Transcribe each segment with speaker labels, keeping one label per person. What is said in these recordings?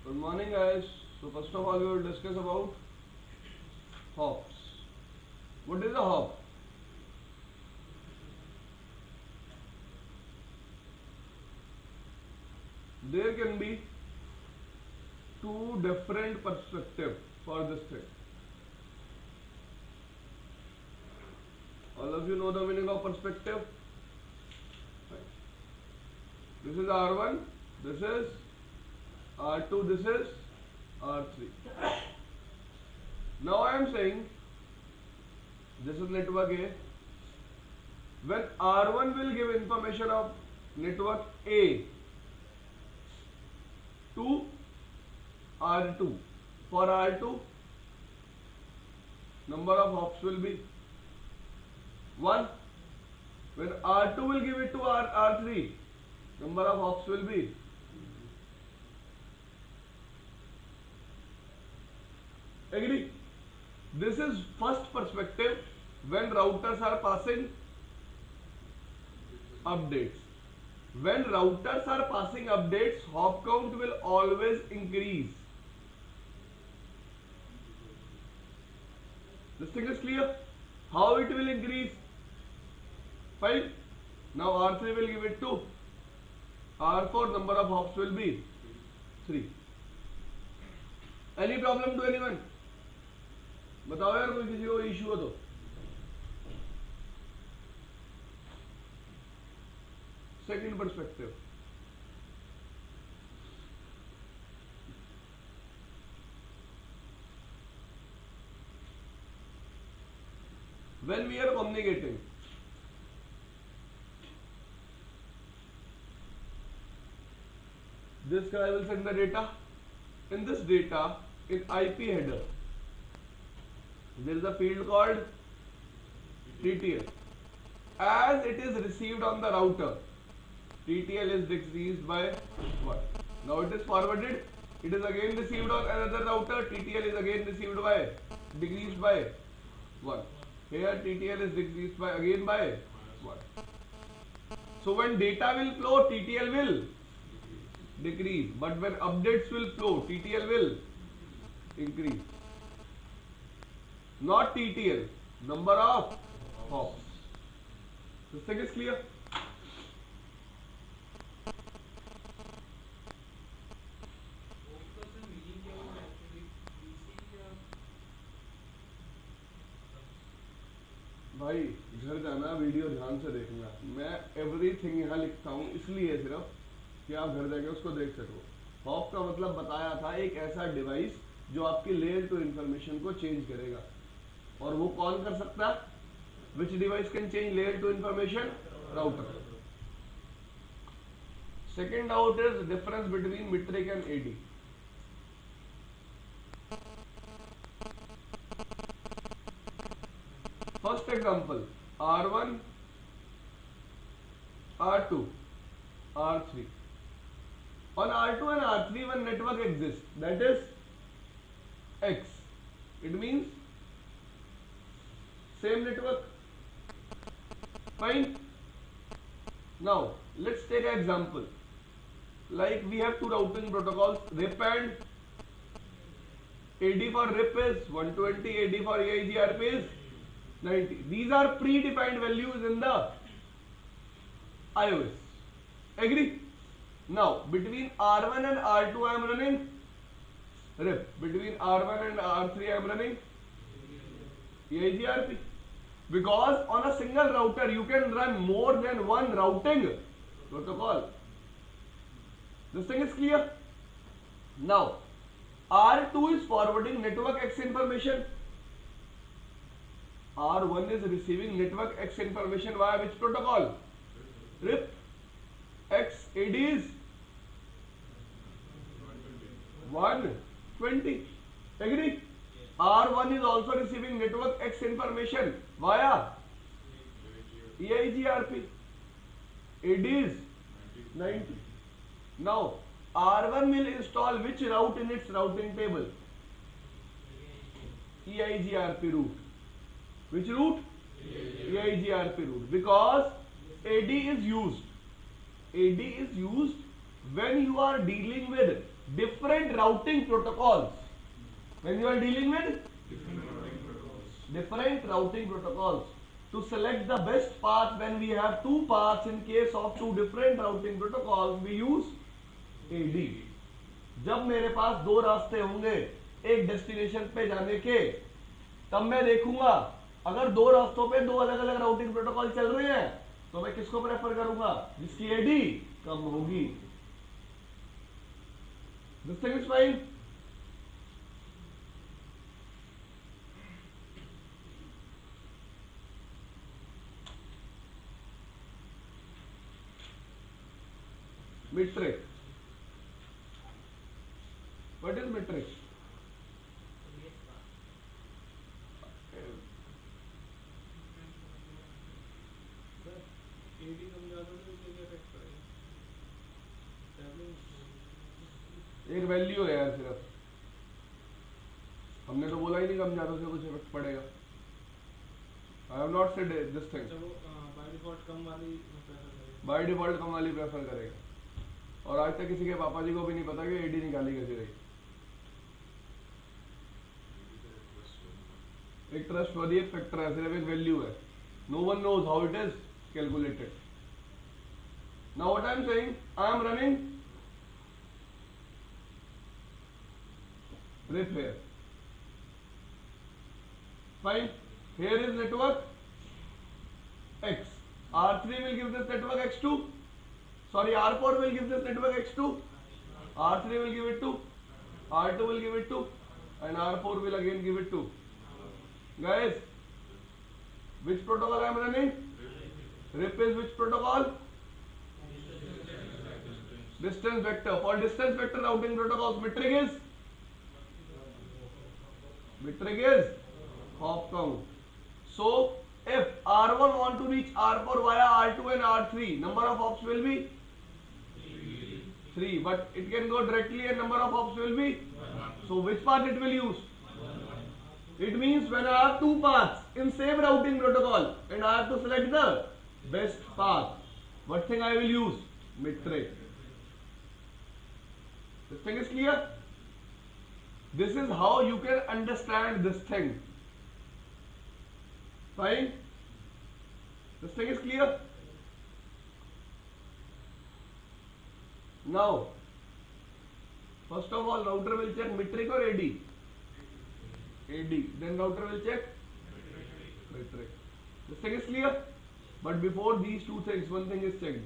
Speaker 1: Good morning, guys. So first of all, we will discuss about hops. What is a hop? There can be two different perspectives for this thing. All of you know the meaning of perspective. Right. This is R1. This is R2. This is R3. Now I am saying this is network A. When R1 will give information of network A to R2. For R2, number of hops will be 1. When R2 will give it to R3, number of hops will be agree. This is first perspective when routers are passing updates. When routers are passing updates, hop count will always increase. This thing is clear? How it will increase? Fine. Now R3 will give it 2. R4 number of hops will be 3. Any problem to anyone? बताओ यार कोई किसी को issue हो तो. Second perspective. When we are communicating, this guy will send the data. In this data, in IP header, there is a field called TTL. As it is received on the router, TTL is decreased by 1. Now it is forwarded. It is again received on another router. TTL is again received by decreased by 1. Here TTL is decreased by again by 1. So when data will flow, TTL will decrease. But when updates will flow, TTL will increase. Not TTL, number of hops. This thing is clear? भाई घर जाना, video ध्यान से देखना. मैं everything यहाँ लिखता हूँ इसलिए सिर्फ कि आप घर जाके उसको देख सको. हॉप का मतलब बताया था एक ऐसा डिवाइस जो आपकी लेयर टू इंफॉर्मेशन को चेंज करेगा. और वो कौन कर सकता है? Which device can change layer two information? Router. Second doubt is difference between metric and AD. First example, R1, R2, R3. On R2 and R3 one network exists, that is X. It means same network. Fine. Now let's take an example. Like we have two routing protocols, RIP and AD. For RIP is 120, AD for EIGRP is 90. These are predefined values in the iOS. Agree? Now between R1 and R2 I am running RIP. Between R1 and R3 I am running EIGRP. Because on a single router you can run more than one routing protocol. This thing is clear? Now R2 is forwarding network X information. R1 is receiving network X information via which protocol? RIP. X AD is 120. Agree? R1 is also receiving network X information via EIGRP. AD is 90. Now R1 will install which route in its routing table? EIGRP route. Which route? EIGRP route. Because AD is used when you are dealing with different different routing protocols. When you are dealing with different routing protocols, to select the best path when we have two paths in case of two different routing protocols, we use AD. जब मेरे पास दो रास्ते होंगे एक destination पे जाने के, तब मैं देखूंगा अगर दो रास्तों पे दो अलग अलग राउटिंग प्रोटोकॉल चल रहे हैं तो मैं किसको प्रेफर करूंगा, जिसकी एडी कम होगी. This thing is fine. Metric. What is metric? एक वैल्यू है यार, सिर्फ हमने तो बोला ही नहीं कम ज्यादा से कुछ इफेक्ट पड़ेगा. I have not said this thing. By default कम वाली प्रेफर करेगा. और आज तक किसी के पापा जी को भी नहीं पता कि एडी निकाली कैसे रही. एक ट्रस्टवर्दी फैक्टर है, सिर्फ एक वैल्यू है. No one knows how it is calculated. Now what I am saying, I am running rip here. Fine. Here is network X. R3 will give this network X2. Sorry, R4 will give this network X2. R3 will give it to. R2 will give it to. And R4 will again give it to. Guys, which protocol I am running? RIP is which protocol? Distance vector. For distance vector routing protocols, metric is hop count. So if R1 want to reach R4 via R2 and R3, number of hops will be 3, but it can go directly and number of hops will be 1. So which path it will use? It means when I have two paths in same routing protocol and I have to select the best path, what thing I will use? Metric. This thing is clear? This is how you can understand this thing. Fine? This thing is clear? Now, first of all, router will check metric or AD? AD. Then router will check metric. This thing is clear? But before these two things, one thing is checked.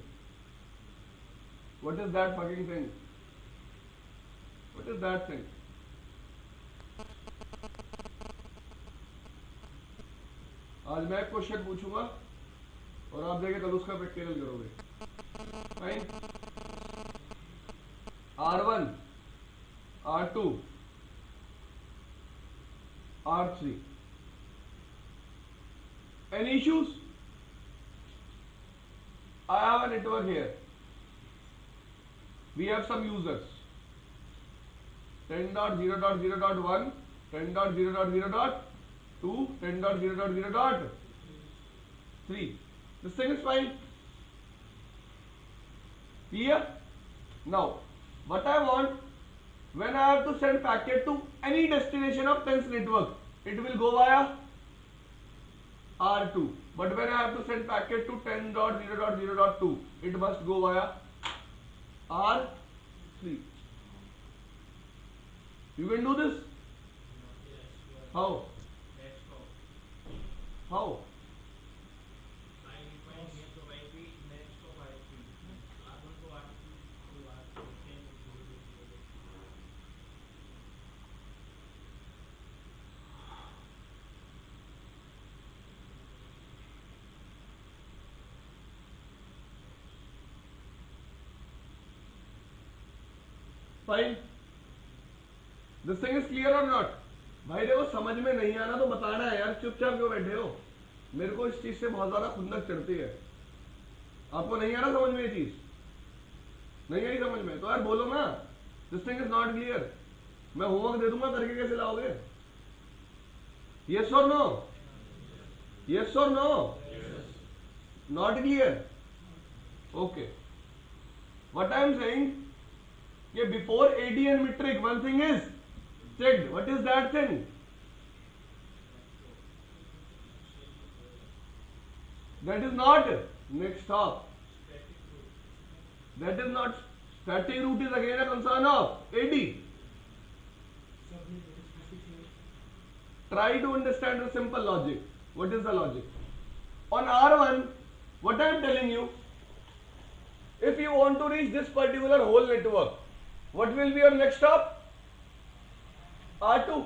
Speaker 1: What is that fucking thing? What is that thing? आज मैं question पूछूंगा और आप देखे कल उसका practical करोगे. Fine. R1, R2, R3. Any issues? I have a network here. We have some users. 10.0.0.1, 10.0.0.2, 10.0.0.3. This thing is fine. Clear? Now, what I want, when I have to send packet to any destination of TENS network, it will go via R2. But when I have to send packet to 10.0.0.2, it must go via R3. You can do this? How? How? Fine. This thing is clear or not? भाई देखो, समझ में नहीं आना तो बताना है यार. चुपचाप क्यों बैठे हो? मेरे को इस चीज से बहुत ज्यादा खुंदक चढ़ती है. आपको नहीं आ रहा समझ में ये चीज? नहीं आई समझ में तो यार बोलो ना. This thing is not clear. मैं होमवर्क दे दूंगा, करके कैसे लाओगे? यस और नो? यस और no? Not clear? Okay. What I am saying, ये before AD and metric one thing is checked. What is that thing? That is not next stop. That is not static root is again a concern of AD. Try to understand the simple logic. What is the logic? On R1, what I am telling you, if you want to reach this particular whole network, what will be your next stop? R2.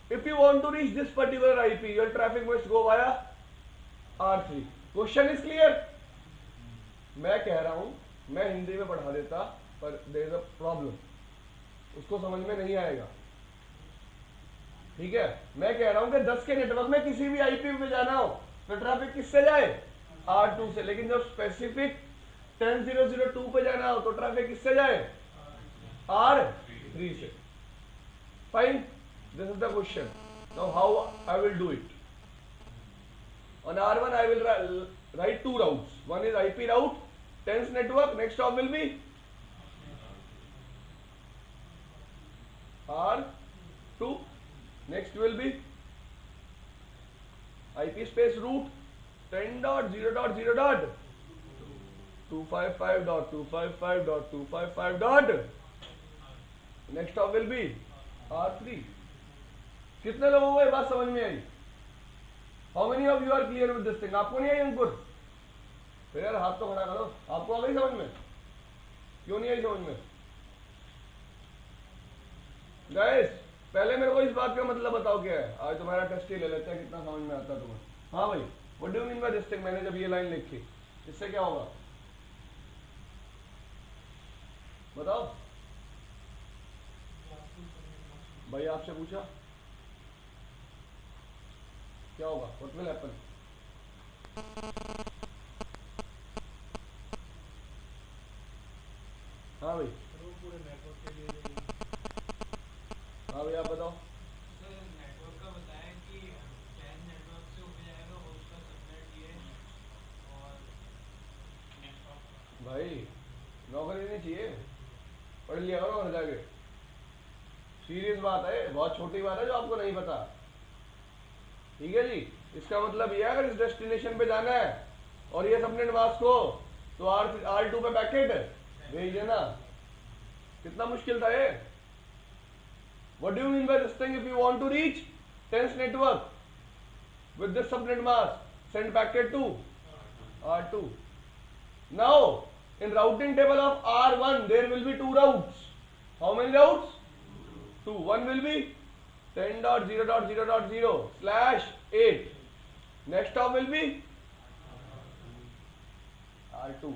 Speaker 1: If you want to reach this particular IP, your traffic must go via R3. Question is clear? मैं कह रहा हूं, मैं हिंदी में पढ़ा देता, पर there is a problem. उसको समझ में नहीं आएगा. ठीक है, मैं कह रहा हूं कि 10 के नेटवर्क में किसी भी आईपी पे जाना हो तो ट्रैफिक किससे जाए? R2 से. लेकिन जब स्पेसिफिक 10002 पे जाना हो तो ट्रैफिक किससे जाए? R3 से. Fine. This is the question. Now how I will do it? On R1 I will write two routes. One is IP route, tens network. Next stop will be R2. Next will be IP space route 10.0.0.255.255.255. Next stop will be R3. कितने लोगों को ये बात समझ में आई? How many of you are clear with this thing? आपको नहीं आई अंकुर? फिर यार हाथ तो खड़ा करो. आपको आ गई समझ में? क्यों नहीं आई समझ में? Guys, पहले मेरे को इस बात का मतलब बताओ क्या है. आज तुम्हारा टेस्ट ही ले लेते हैं कितना समझ में आता है तुम्हें. हाँ भाई, what do you mean by this thing? मैंने जब ये लाइन लिखी, इससे क्या होगा? बताओ. भाई आपसे पूछा क्या होगा? What will happen? हाँ भाई. हाँ भाई आप बताओ.
Speaker 2: नेटवर्क का बताया कि 10 नेटवर्क से हो जाएगा होस्ट का सबनेट ये और नेटवर्क.
Speaker 1: भाई नौकरी नहीं चाहिए, पढ़ लिया करो घर जाके. सीरियस बात है, बहुत छोटी बात है जो आपको नहीं पता. ठीक है जी. इसका मतलब यह है अगर इस डेस्टिनेशन पे जाना है और ये सबनेट मास्क हो तो R2 पे पैकेट भेज देना. कितना मुश्किल था ये? What do you mean by this thing? If you want to reach tens network with this subnet mask, send packet to R2. Now in routing table of R1 there will be two routes. How many routes? Two. One will be 10.0.0.0/8. Next stop will be R2.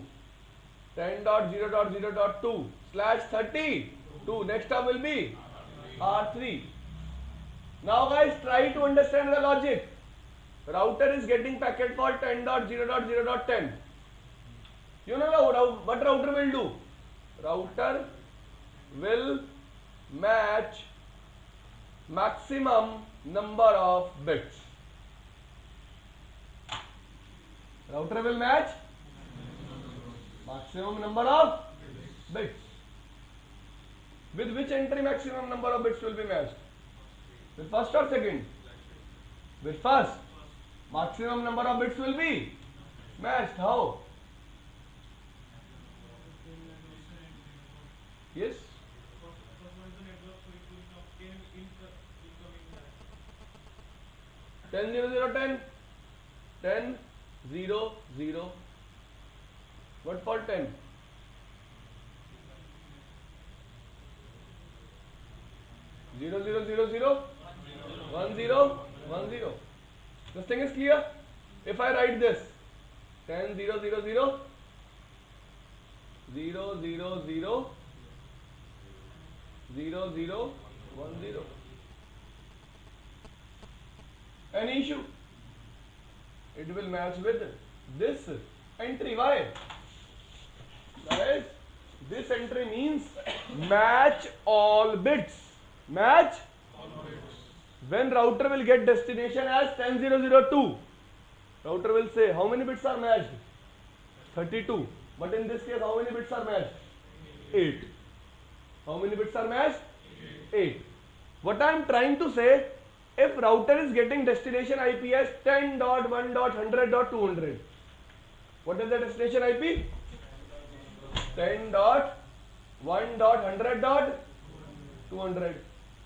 Speaker 1: 10.0.0.2/32. Next stop will be R3. Now guys, try to understand the logic. Router is getting packet for 10.0.0.10. You know what router will do? Router will match maximum number of bits. Router will match maximum number of bits. With which entry maximum number of bits will be matched? With first or second? With first. Maximum number of bits will be matched. How? Yes? 10.0.0.10. 10.0.0. What for 10? Zero, zero, zero, zero, 1, 0, 1, 0. This thing is clear? If I write this 10.0.0.0, 0, 0, 0, 0, 0, 0, 1, 0. Any issue? It will match with this entry. Why? Guys, this entry means match all bits. Match all bits. When router will get destination as 10.0.0.2, router will say how many bits are matched? 32. But in this case, how many bits are matched? 8. How many bits are matched? 8. What I am trying to say, if router is getting destination IP as 10.1.100.200, what is the destination IP? 10.1.100.200.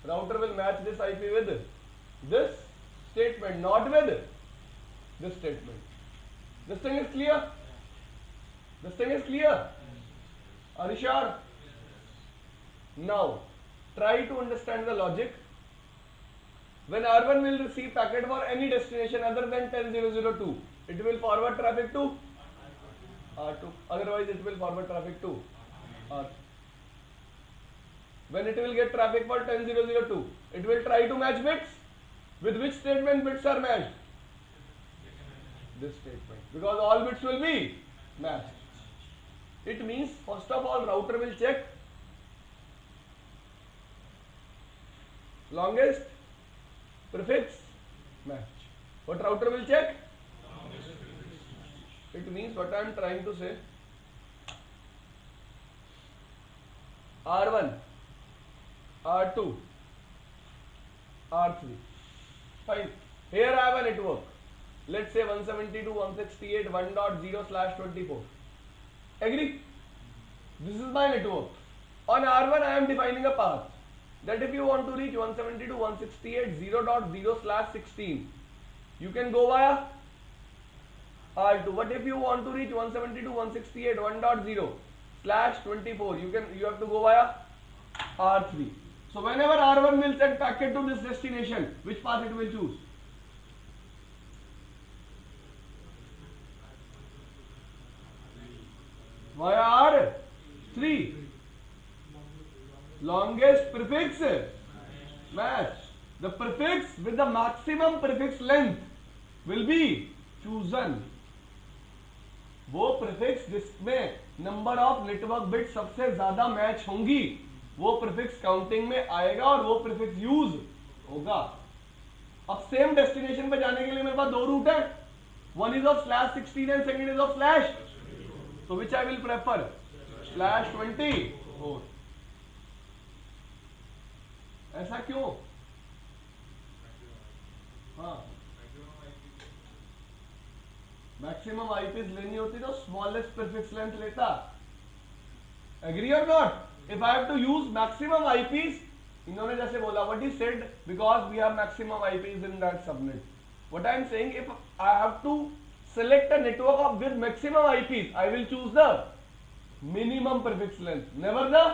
Speaker 1: Router will match this IP with this statement, not with this statement. This thing is clear? This thing is clear? Are you sure? Now, try to understand the logic. When R1 will receive packet for any destination other than 10002, it will forward traffic to R2. Otherwise, it will forward traffic to R3. When it will get traffic for 10002, it will try to match bits. With which statement bits are matched? This statement. Because all bits will be matched. It means, first of all, router will check longest prefix match. What router will check? It means, what I am trying to say, R1, R2, R3. Fine. Here I have a network. Let's say 172.168.1.0/24. Agree? This is my network. On R1 I am defining a path. That if you want to reach 172.168.0.0/16, you can go via R2. But if you want to reach 172.168.1.0/24, you have to go via R3. So whenever R1 will send packet to this destination, which path it will choose? Via R3. Longest prefix match. The prefix with the maximum prefix length will be chosen. वो prefix जिसमें number of network bit सबसे ज्यादा match होंगी वो prefix counting में आएगा और वो प्रीफिक्स यूज होगा. अब सेम डेस्टिनेशन पे जाने के लिए मेरे पास दो रूट है. One is of /16 and second is of /. So which I will prefer? /24. ऐसा क्यों? हाँ, मैक्सिमम आईपीज लेनी होती तो स्मॉलेस्ट प्रीफिक्स लेंथ लेता. एग्री और not? If I have to use maximum IPs, इन्होंने जैसे बोला what is said, because we have maximum IPs in that subnet. What I am saying, if I have to select a network of with maximum IPs, I will choose the minimum prefix length, never the.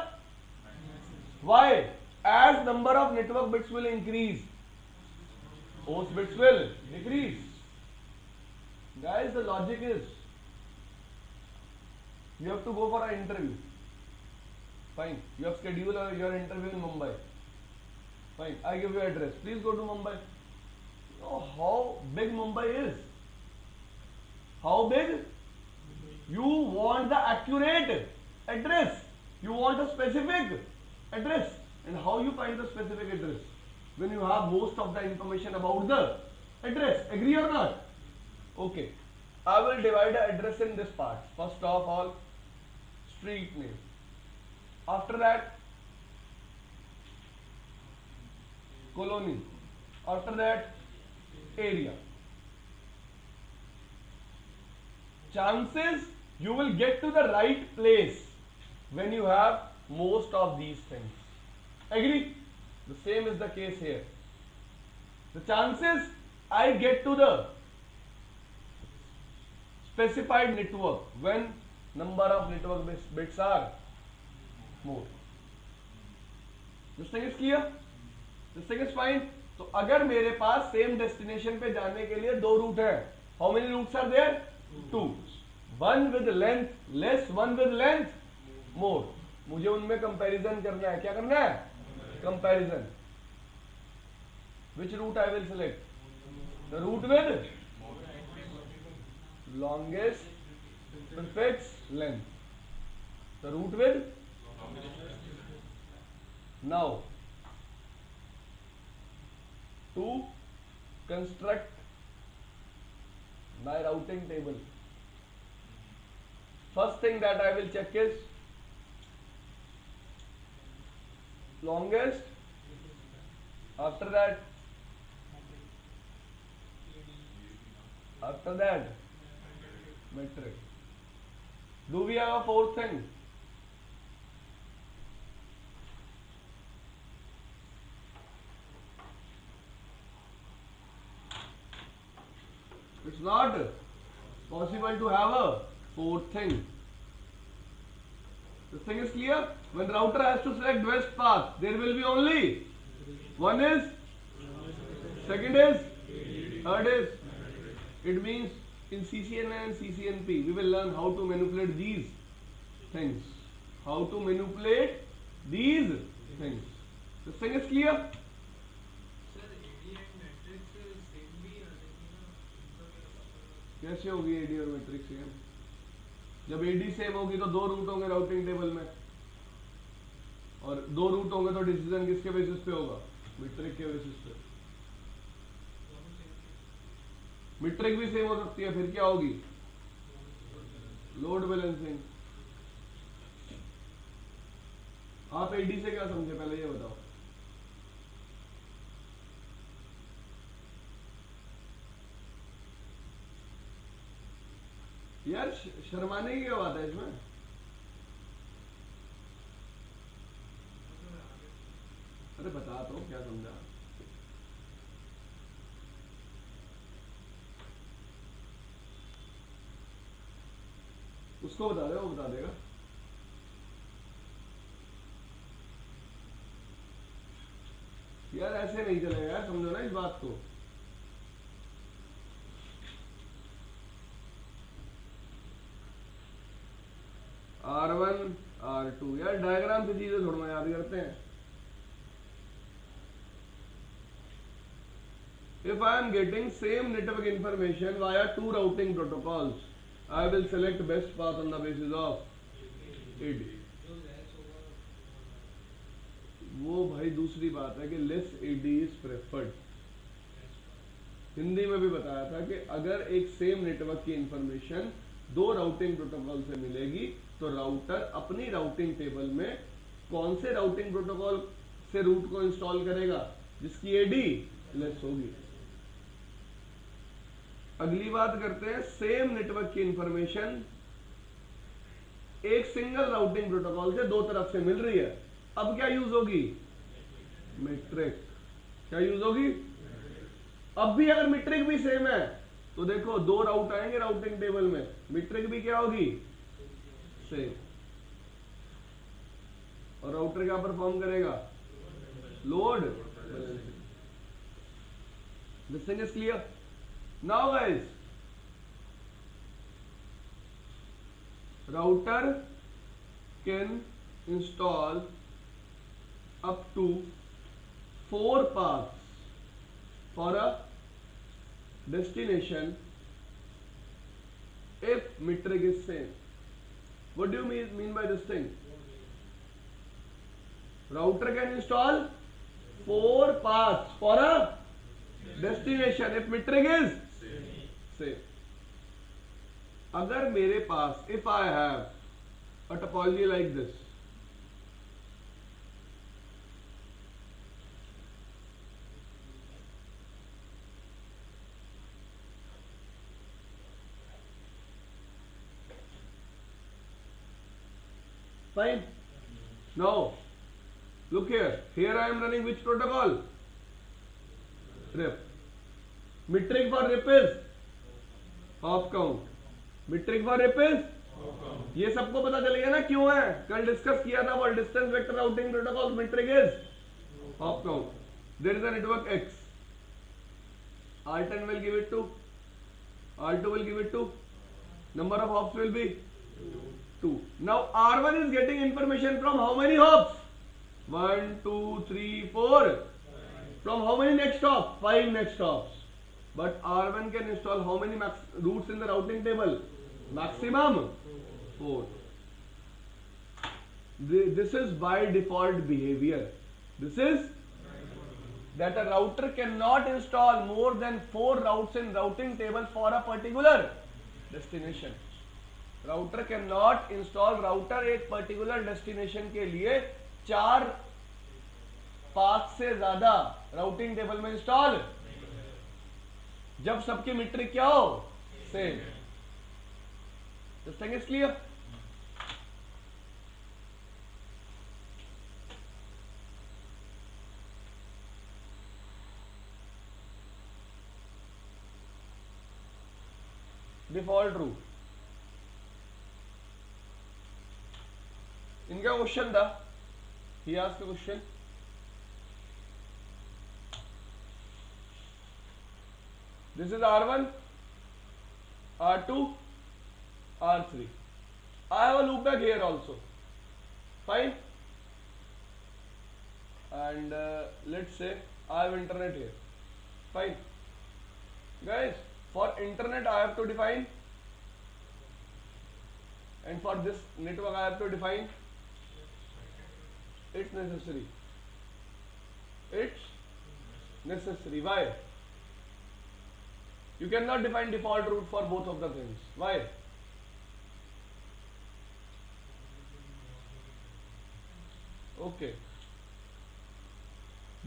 Speaker 1: Why? As number of network bits will increase, host bits will decrease. Guys, the logic is, you have to go for an interview. Fine, you have scheduled your interview in Mumbai. Fine, I give you address. Please go to Mumbai. You know how big Mumbai is. How big? You want the accurate address. You want a specific address. And how you find the specific address? When you have most of the information about the address. Agree or not? Okay. I will divide the address in this part. First of all, street name. After that, colony. After that, area. Chances you will get to the right place when you have most of these things. Agree? The same is the case here. The chances I get to the specified network when number of network bits are more. This thing is clear? This thing is fine? तो अगर मेरे पास same destination पे जाने के लिए दो root है, how many routes are there? 2. One with length less, one with length more. मुझे उनमें कंपैरिजन करना है. क्या करना है? Comparison. Which route I will select? The route with longest prefix length. The route with. Now, to construct my routing table, first thing that I will check is longest, after that, after that, metric. Do we have a fourth thing? It's not possible to have a fourth thing. The thing is clear. When router has to select best path, there will be only one is, second is, third is. It means in CCNA and CCNP, we will learn how to manipulate these things. How to manipulate these things. The thing is clear.
Speaker 2: Sir AD and matrix same भी आ जाएगी ना, इनका क्या पता।
Speaker 1: कैसे होगी AD और मैट्रिक्स सेम? जब एडी सेम होगी तो दो रूट होंगे राउटिंग टेबल में, और दो रूट होंगे तो डिसीजन किसके बेसिस पे होगा? मीट्रिक के बेसिस पे। मीट्रिक भी सेम हो सकती है, फिर क्या होगी? Load balancing. आप एडी से क्या समझे पहले ये बताओ। यार शर्माने की क्या बात है इसमें? अरे बता तो क्या समझा। उसको बता दे, वो बता देगा। यार ऐसे नहीं चलेगा यार, समझो ना इस बात को। R1 R2 यार डायग्राम से चीजें थोड़ा याद करते हैं। If I am getting same network information via two routing protocols, I will select best path on the basis of AD. वो भाई दूसरी बात है कि less AD is preferred। Hindi में भी बताया था कि अगर एक सेम नेटवर्क की इंफॉर्मेशन दो राउटिंग प्रोटोकॉल से मिलेगी तो राउटर अपनी राउटिंग टेबल में कौन से राउटिंग प्रोटोकॉल से रूट को इंस्टॉल करेगा? जिसकी एडी लेस होगी। अगली बात करते हैं, सेम नेटवर्क की इंफॉर्मेशन एक सिंगल राउटिंग प्रोटोकॉल से दो तरफ से मिल रही है, अब क्या यूज होगी? मीट्रिक। क्या यूज होगी? अब भी अगर मीट्रिक भी सेम है तो देखो दो राउट आएंगे राउटिंग टेबल में, मीट्रिक भी क्या होगी? सेम। और राउटर क्या परफॉर्म करेगा? Load balancing. This thing is clear now guys. Router can install up to 4 paths for a destination if metric is same. What do you mean by this thing? Router can install 4 paths for a destination if metric is same. अगर मेरे पास, if I have a topology like this, fine. Now look here. Here I am running which protocol? RIP. Metric for RIP is hop count. Metric for RIP is ये सबको पता चल गया ना क्यों है? कल डिस्कस किया था for distance vector routing protocol metric is hop count. There is a network X. R10 will give it to, R2 will give it to, number of hops will be 2. Now R1 is getting information from how many hops? 1, 2, 3, 4. From how many next hops? 5 next hops. But R1 can install how many routes in the routing table? Maximum 4. This is by default behavior. This is that a router cannot install more than 4 routes in routing table for a particular destination. Router can not install, router एक particular destination के लिए 4 5 से ज्यादा routing table में install, जब सबकी metric क्या हो, same. This thing is clear. Default route, इनका क्वेश्चन था, he asked the question, this is R1, R2, R3. I have a loop back here also, fine, and let's say I have internet here, fine. Guys, for internet I have to define, and for this network I have to define. It's necessary. It's necessary. Why? You cannot define default route for both of the things. Why? Okay.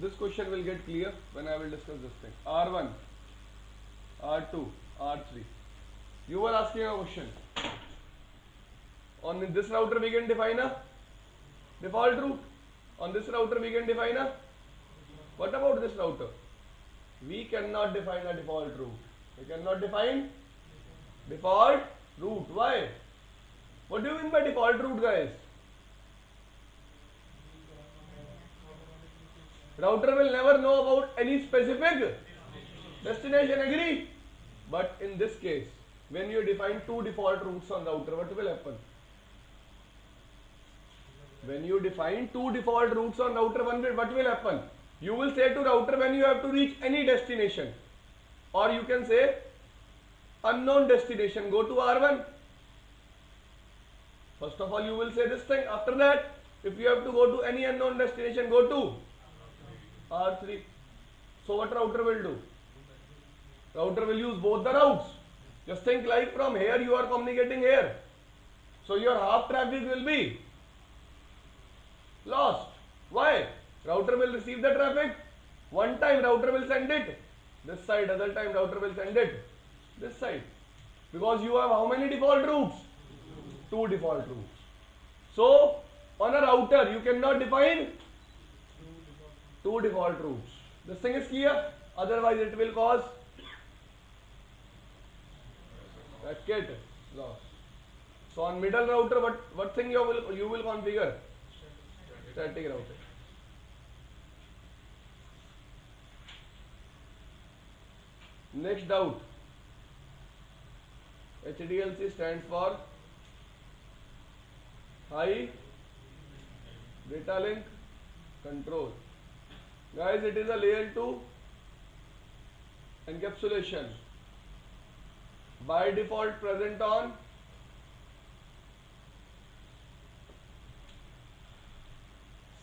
Speaker 1: This question will get clear when I will discuss this thing. R1, R2, R3. You were asking a question. On this router we can define a default route. On this router we can define a. What about this router? We cannot define a default route. We cannot define default route. Why? What do you mean by default route, guys? Router will never know about any specific destination, agree? But in this case, when you define two default routes on router, what will happen? When you define two default routes on router, what will happen? You will say to router when you have to reach any destination, or you can say unknown destination, go to R1. First of all, you will say this thing. After that, if you have to go to any unknown destination, go to R3. So what router will do? Router will use both the routes. Just think like from here you are communicating here. So your half traffic will be lost. Why? Router will receive the traffic. One time router will send it this side, other time router will send it this side. Because you have how many default routes? Two default routes. So on a router you cannot define two default routes. This thing is clear. Otherwise it will cause packet loss. So on middle router, what thing you will configure? Static router. Next doubt. HDLC stands for high data link control. Guys, it is a layer 2 encapsulation by default present on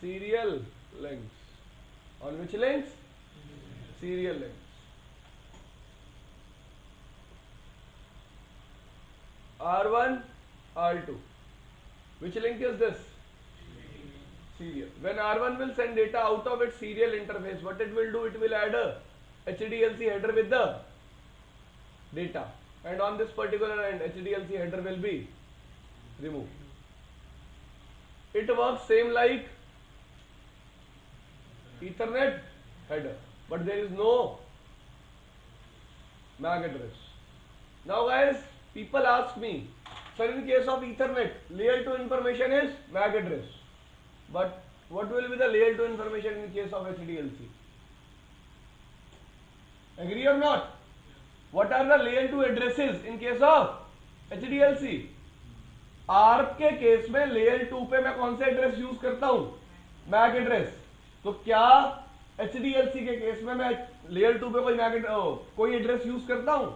Speaker 1: serial links. On which links? Serial links. R1, R2. Which link is this? Serial. When R1 will send data out of its serial interface, what it will do? It will add a HDLC header with the data. And on this particular end, HDLC header will be removed. It works same like Ethernet header, but there is no MAC address. Now guys, people ask me, sir, in case of Ethernet, layer 2 information is MAC address. But what will be the layer 2 information in case of HDLC? Agree or not? What are the layer 2 addresses in case of HDLC? ARP के case में layer 2 पे मैं कौन से address use करता हूं? MAC address. तो क्या HDLC के केस में मैं लेयर 2 पे कोई एड्रेस यूज करता हूं?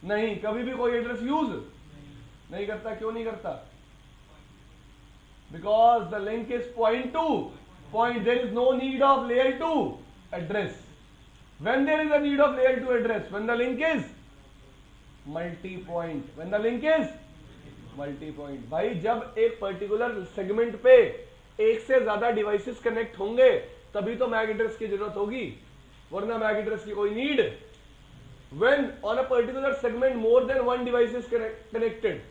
Speaker 1: नहीं, कभी भी कोई एड्रेस यूज नहीं करता. क्यों नहीं करता? Because the link is point to point. There is no need of layer 2 address. When there is a need of layer 2 address? When the link is multi-point. When the link is multi-point. भाई जब एक particular segment पे एक से ज्यादा devices connect होंगे तभी तो मैक एड्रेस की जरूरत होगी, वरना मैक एड्रेस की कोई need. When on a particular segment more than one device is connected,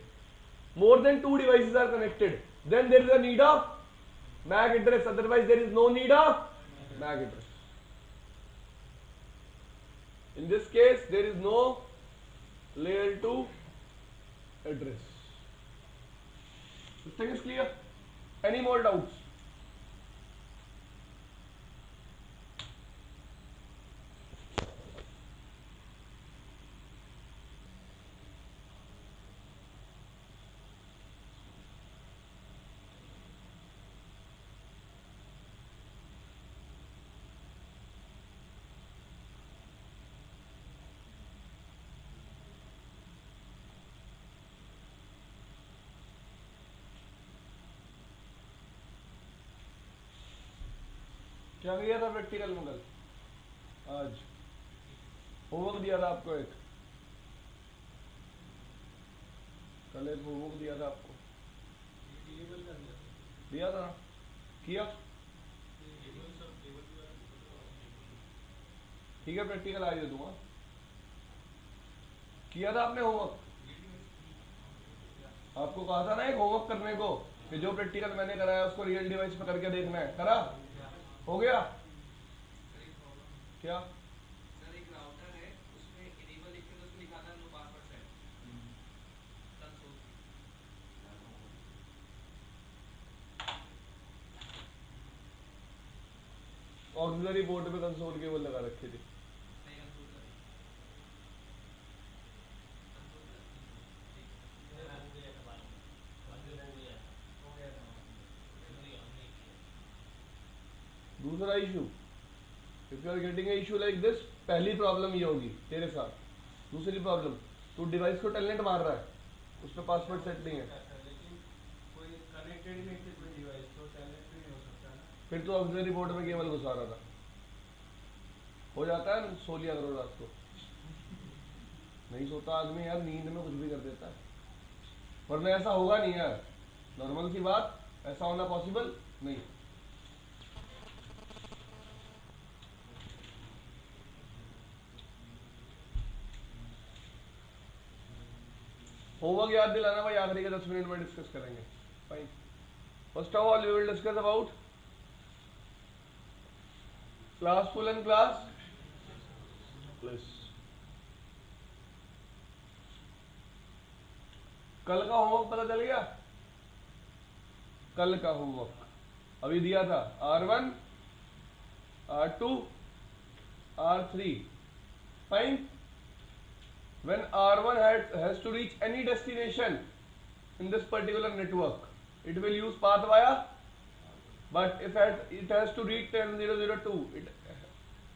Speaker 1: more than two devices are connected, then there is a need of MAC address, otherwise there is no need of MAC address. In this case there is no layer 2 address. This thing is clear? Any more doubts? क्या किया था practical में कल? आज homework दिया था आपको एक, कल एक होमवर्क दिया था आपको, दिया था ना? किया? ठीक है, प्रैक्टिकल आज दे दूंगा। किया था आपने होमवर्क? आपको कहा था ना एक होमवर्क करने को, कि जो प्रैक्टिकल मैंने कराया उसको रियल डिवाइस पे करके देखना है, करा? हो गया? क्या?
Speaker 3: सर एक राउटर है, उसमें इनेबल लिख के तो उसमें लिखा था no password set console.
Speaker 1: Auxiliary port पे कंसोल केबल लगा रखी थी।
Speaker 3: नहीं कंसोल कर
Speaker 1: दूसरा issue, if you are getting a issue like this, पहली प्रॉब्लम ये होगी तेरे साथ। दूसरी प्रॉब्लम, तू डिवाइस को टेलनेट मार रहा है, उसमें पासवर्ड सेट नहीं है,
Speaker 2: लेकिन कोई कनेक्टेड ही नहीं थी कोई डिवाइस, तो टेलनेट भी नहीं हो सकता ना।
Speaker 1: फिर तू ऑक्सिलरी पोर्ट में केबल घुसा रहा था। हो जाता है, सो लिया करो रात को। नहीं सोता आदमी यार, नींद में कुछ भी कर देता है, वरना ऐसा होगा नहीं यार, नॉर्मल सी बात, ऐसा होना पॉसिबल नहीं। होमवर्क याद दिलाना भाई, आखिरी के 10 मिनट में डिस्कस करेंगे। Fine, first of all we will discuss about classful and class plus. कल का होमवर्क पता चल गया? कल का होमवर्क अभी दिया था, R1 R2 R3। Fine, when R1 has to reach any destination in this particular network, it will use path via, but if it has to reach 10002,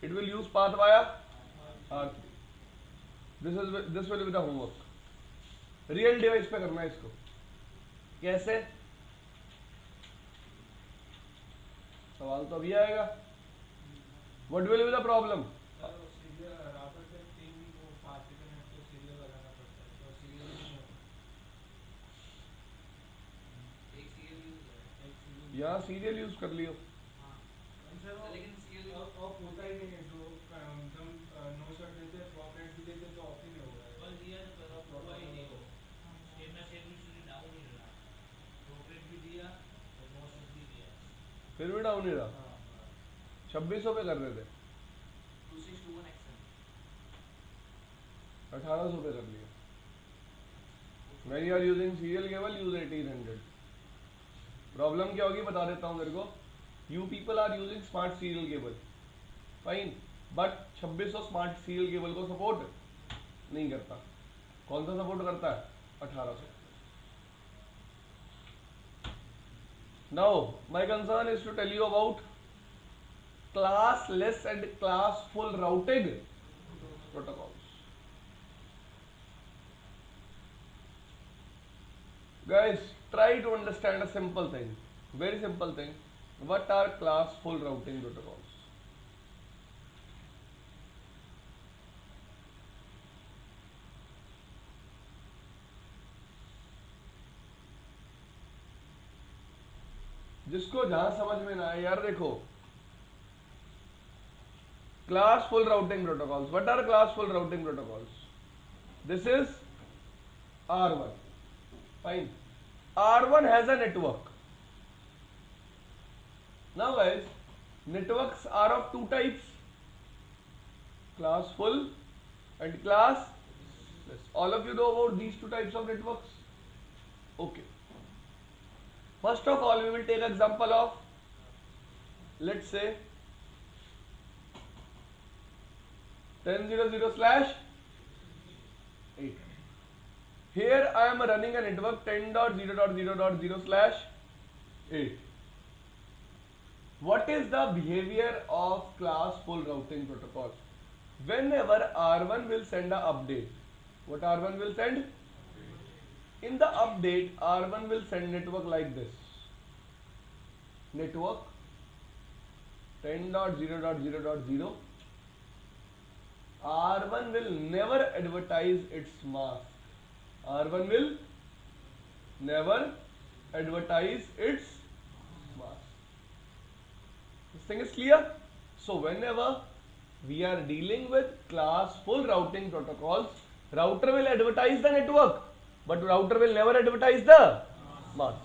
Speaker 1: it will use path via R3. This will be the homework. Real device पे करना है इसको। कैसे? सवाल तो अभी आएगा। What will be the problem?
Speaker 2: Router पे 3 वो 5 कनेक्ट तो सीरियल लगाना पड़ता है, तो सीरियल नहीं होता।
Speaker 3: एक सीरियल यूज है,
Speaker 2: एक सीरियल
Speaker 1: यहाँ सीरियल यूज कर लियो।
Speaker 3: हाँ
Speaker 2: सर वो
Speaker 3: लेकिन सीरियल
Speaker 2: ऑफ होता ही नहीं है, जो एकदम नो शॉट देते हैं, फ्लॉप रेट भी देते हैं, तो ऑफ ही नहीं हो रहा है।
Speaker 3: बस दिया तो हुआ ही नहीं वो स्टेटमेंट स्टेटमेंट डाउन ही रहा, प्रोग्रेस भी दिया और नो शॉट भी दिया,
Speaker 1: फिर भी डाउन ही रहा।
Speaker 2: हाँ
Speaker 1: 2600 पे कर रहे थे,
Speaker 3: 2621 XM
Speaker 1: 1800 पे कर लिया। When you are using serial cable, use 1800। Problem क्या होगी बता देता हूँ तेरे को। You people are using smart serial cable, fine, but 2600 smart serial cable को सपोर्ट नहीं करता। कौन सा सपोर्ट करता है? 1800। Now my concern is to tell you about classless and classful routing protocols. Guys, try to understand a simple thing, very simple thing. What are classful routing protocols? जिसको जहां समझ में ना आए यार, देखो Classful routing protocols. What are classful routing protocols? This is R1. Fine. R1 has a network. Now guys, networks are of two types, classful and classless. All of you know about these two types of networks? Okay. First of all, we will take example of, let's say, 10.0.0/8. Here I am running a network 10.0.0.0/8. What is the behavior of classful routing protocol? Whenever R1 will send an update, what R1 will send? In the update, R1 will send network like this. Network 10.0.0.0. R1 will never advertise its mask. R1 will never advertise its mask. This thing is clear? So whenever we are dealing with classful routing protocols, router will advertise the network, but router will never advertise the mask.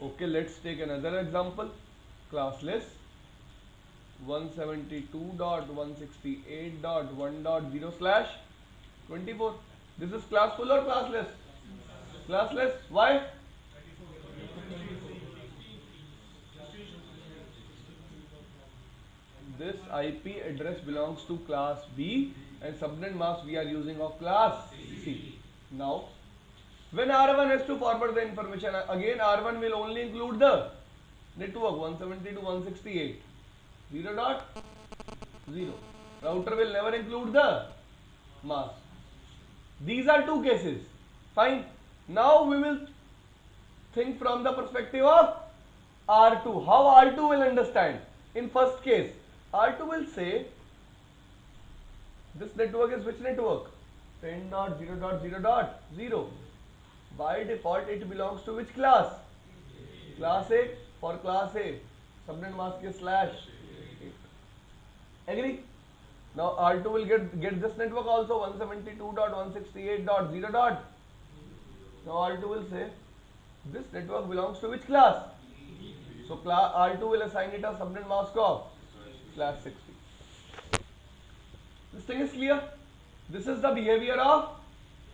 Speaker 1: Okay, let's take another example. Classless 172.168.1.0/24. This is classful or classless? Classless. Why? This IP address belongs to class B and subnet mask we are using of class C. Now, when R1 has to forward the information, again R1 will only include the network 172.168. 0.0. Router will never include the mask. These are two cases. Fine. Now we will think from the perspective of R2. How R2 will understand? In first case, R2 will say this network is which network? 10.0.0.0. By default it belongs to which class? Class A. For class A, subnet mask is /8. Agree? Now R2 will get this network also 172.168.0. Now R2 will say this network belongs to which class? So R2 will assign it a subnet mask of /60. This thing is clear? This is the behavior of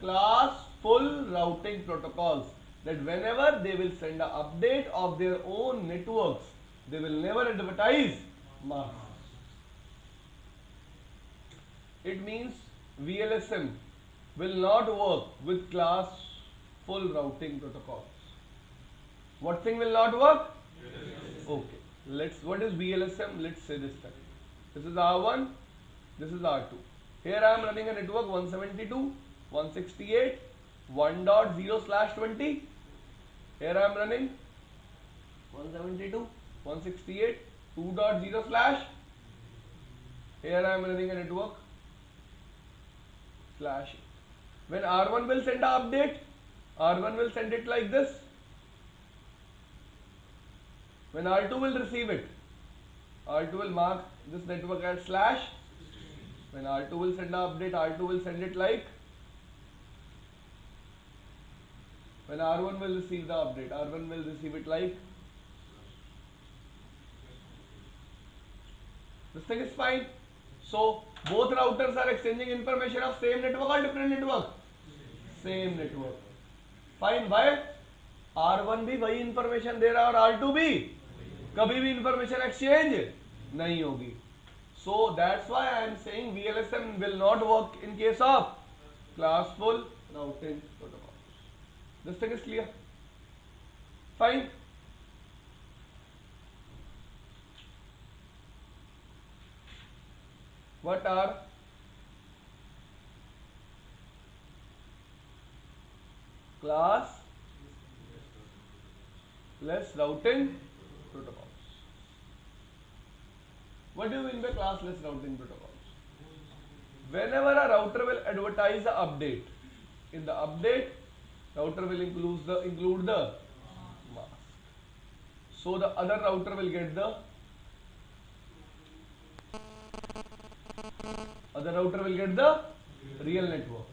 Speaker 1: classful routing protocols, that whenever they will send an update of their own networks, they will never advertise masks. It means VLSM will not work with classful routing protocols. What thing will not work? Okay. What is VLSM? Let's say this time. This is R1, this is R2. Here I am running a network 172.168.1.0/20. Here I am running 172.168.2.0/. Here I am running a network /8. When R1 will send an update, R1 will send it like this. When R2 will receive it, R2 will mark this network as /. When R2 will send an update, R2 will send it like. When R1 will receive the update, R1 will receive it like. This thing is fine. So both routers are exchanging information of same network or different network? Same network. Fine. Why? R1 भी वही information दे रहा है और R2 भी कभी भी information exchange नहीं होगी. So that's why I am saying VLSM will not work in case of classful routing protocols. This thing is clear? Fine. What are classless routing protocols? What do you mean by classless routing protocols? Whenever a router will advertise an update, in the update, router will include the mask. So the other router will get the other router will get the real network.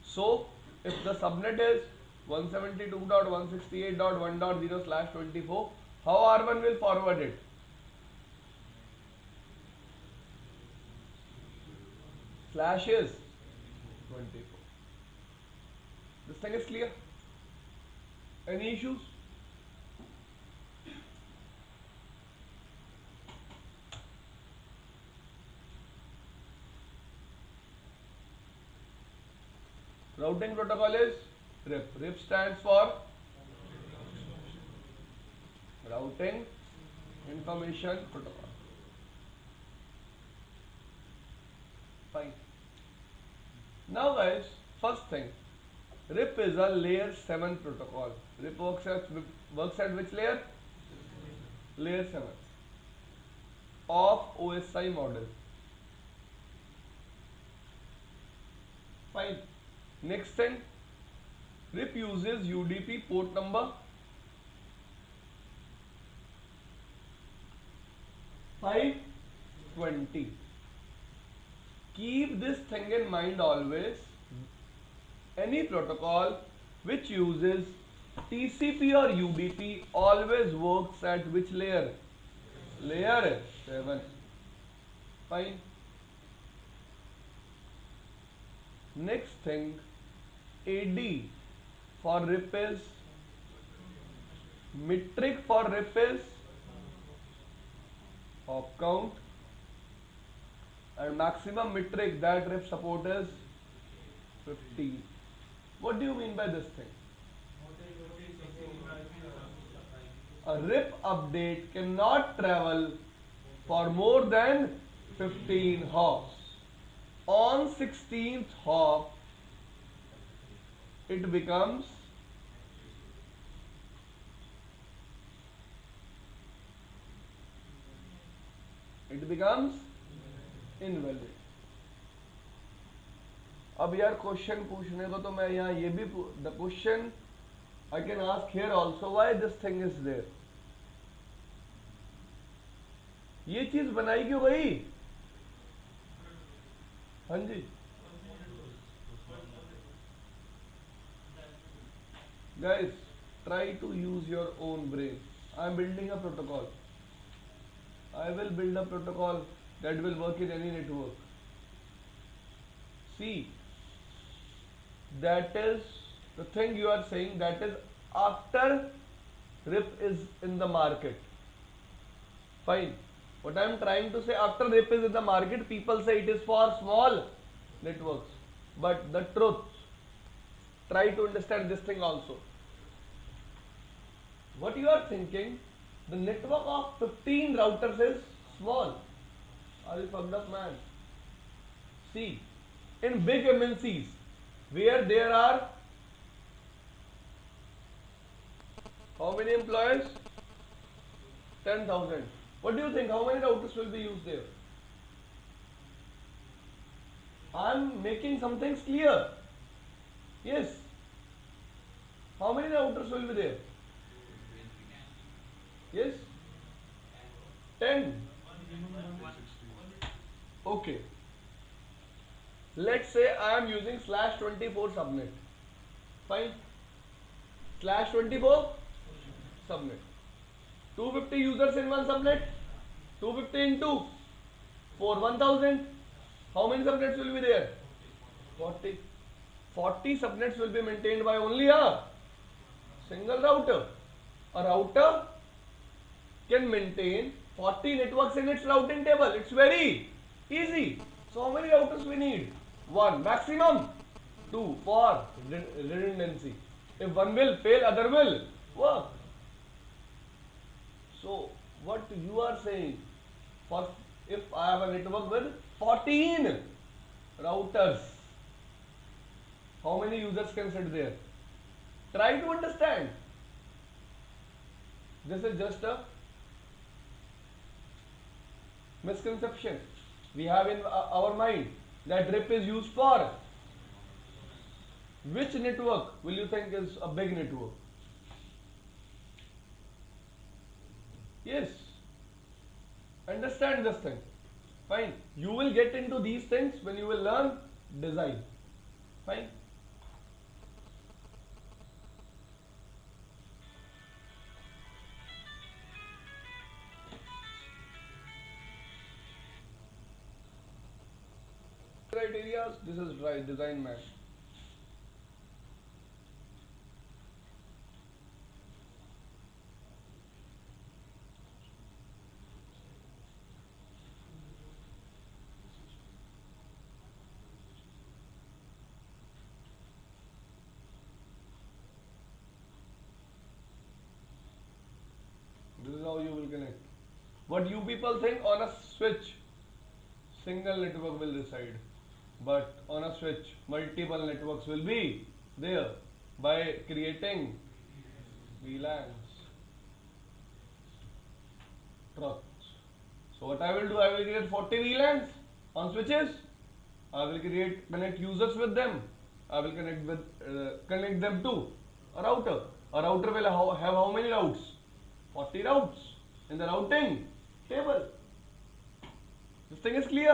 Speaker 1: So if the subnet is 172.168.1.0/24, how R1 will forward it? Slash is 24. This thing is clear. Any issues? Routing protocol is RIP. RIP stands for Routing Information Protocol. Fine. Now guys, first thing, RIP is a layer 7 protocol. RIP works at which layer? Layer 7 of OSI model. Fine. Next thing, RIP uses UDP port number 520. Keep this thing in mind always. Any protocol which uses TCP or UDP always works at which layer? Layer 7. Fine. Next thing, AD for RIP is, metric for RIP is hop count, and maximum metric that RIP support is 15. What do you mean by this thing? A RIP update cannot travel for more than 15 hops. On 16th hop, it becomes invalid. अब यार question पूछने को तो मैं यहाँ ये भी the question I can ask here also, why this thing is there? ये चीज बनाई क्यों गई? हाँ जी, guys, try to use your own brain. I am building a protocol. I will build a protocol that will work in any network. See, that is the thing you are saying, that is after RIP is in the market. Fine. What I am trying to say, after RIP is in the market, people say it is for small networks. But the truth, try to understand this thing also. What you are thinking, the network of 15 routers is small. Are you fucked up, man? See, in big MNCs, where there are how many employees? 10,000. What do you think? How many routers will be used there? I am making some things clear. Yes. How many routers will be there? Yes? 10. Okay. Let's say I am using /24 subnet. Fine. /24 subnet. 250 users in one subnet. 250 into 4, 1000. How many subnets will be there? 40. 40 subnets will be maintained by only a single router. A router can maintain 40 networks in its routing table. It's very easy. So how many routers we need? 1, maximum 2 for redundancy. If one will fail, other will work. So what you are saying, for if I have a network with 14 routers, how many users can sit there? Try to understand. This is just a misconception we have in our mind, that RIP is used for. Which network will you think is a big network? Yes. Understand this thing. Fine. You will get into these things when you will learn design. Fine. Criterias. This is right design man. This is how you will connect. What you people think on a switch, single network will reside, but on a switch, multiple networks will be there by creating VLANs, trucks. So what I will do, I will create 40 VLANs on switches. I will connect users with them. I will connect them to a router. A router will have how many routes? 40 routes in the routing table. This thing is clear.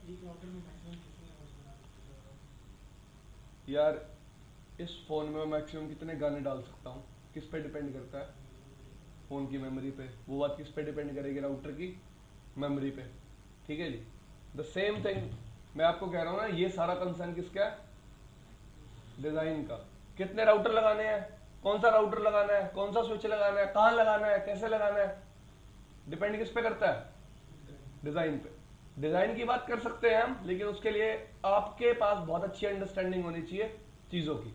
Speaker 2: एक router में maximum कितने nodes बना सकते हो?
Speaker 1: यार इस phone में मैं मैक्सिमम कितने गाने डाल सकता हूँ किस पे डिपेंड करता है, फोन की मेमोरी पे। वो बात किस पे डिपेंड करेगी? राउटर की मेमोरी पे। ठीक है जी। द सेम थिंग मैं आपको कह रहा हूँ ना, ये सारा कंसर्न किसका है? डिजाइन का। कितने राउटर लगाने हैं, कौन सा राउटर लगाना है, कौन सा स्विच लगाना है, कहाँ लगाना है, कैसे लगाना है, डिपेंड किस पे करता है? डिजाइन पे। डिजाइन की बात कर सकते हैं हम, लेकिन उसके लिए आपके पास बहुत अच्छी अंडरस्टैंडिंग होनी चाहिए चीजों की,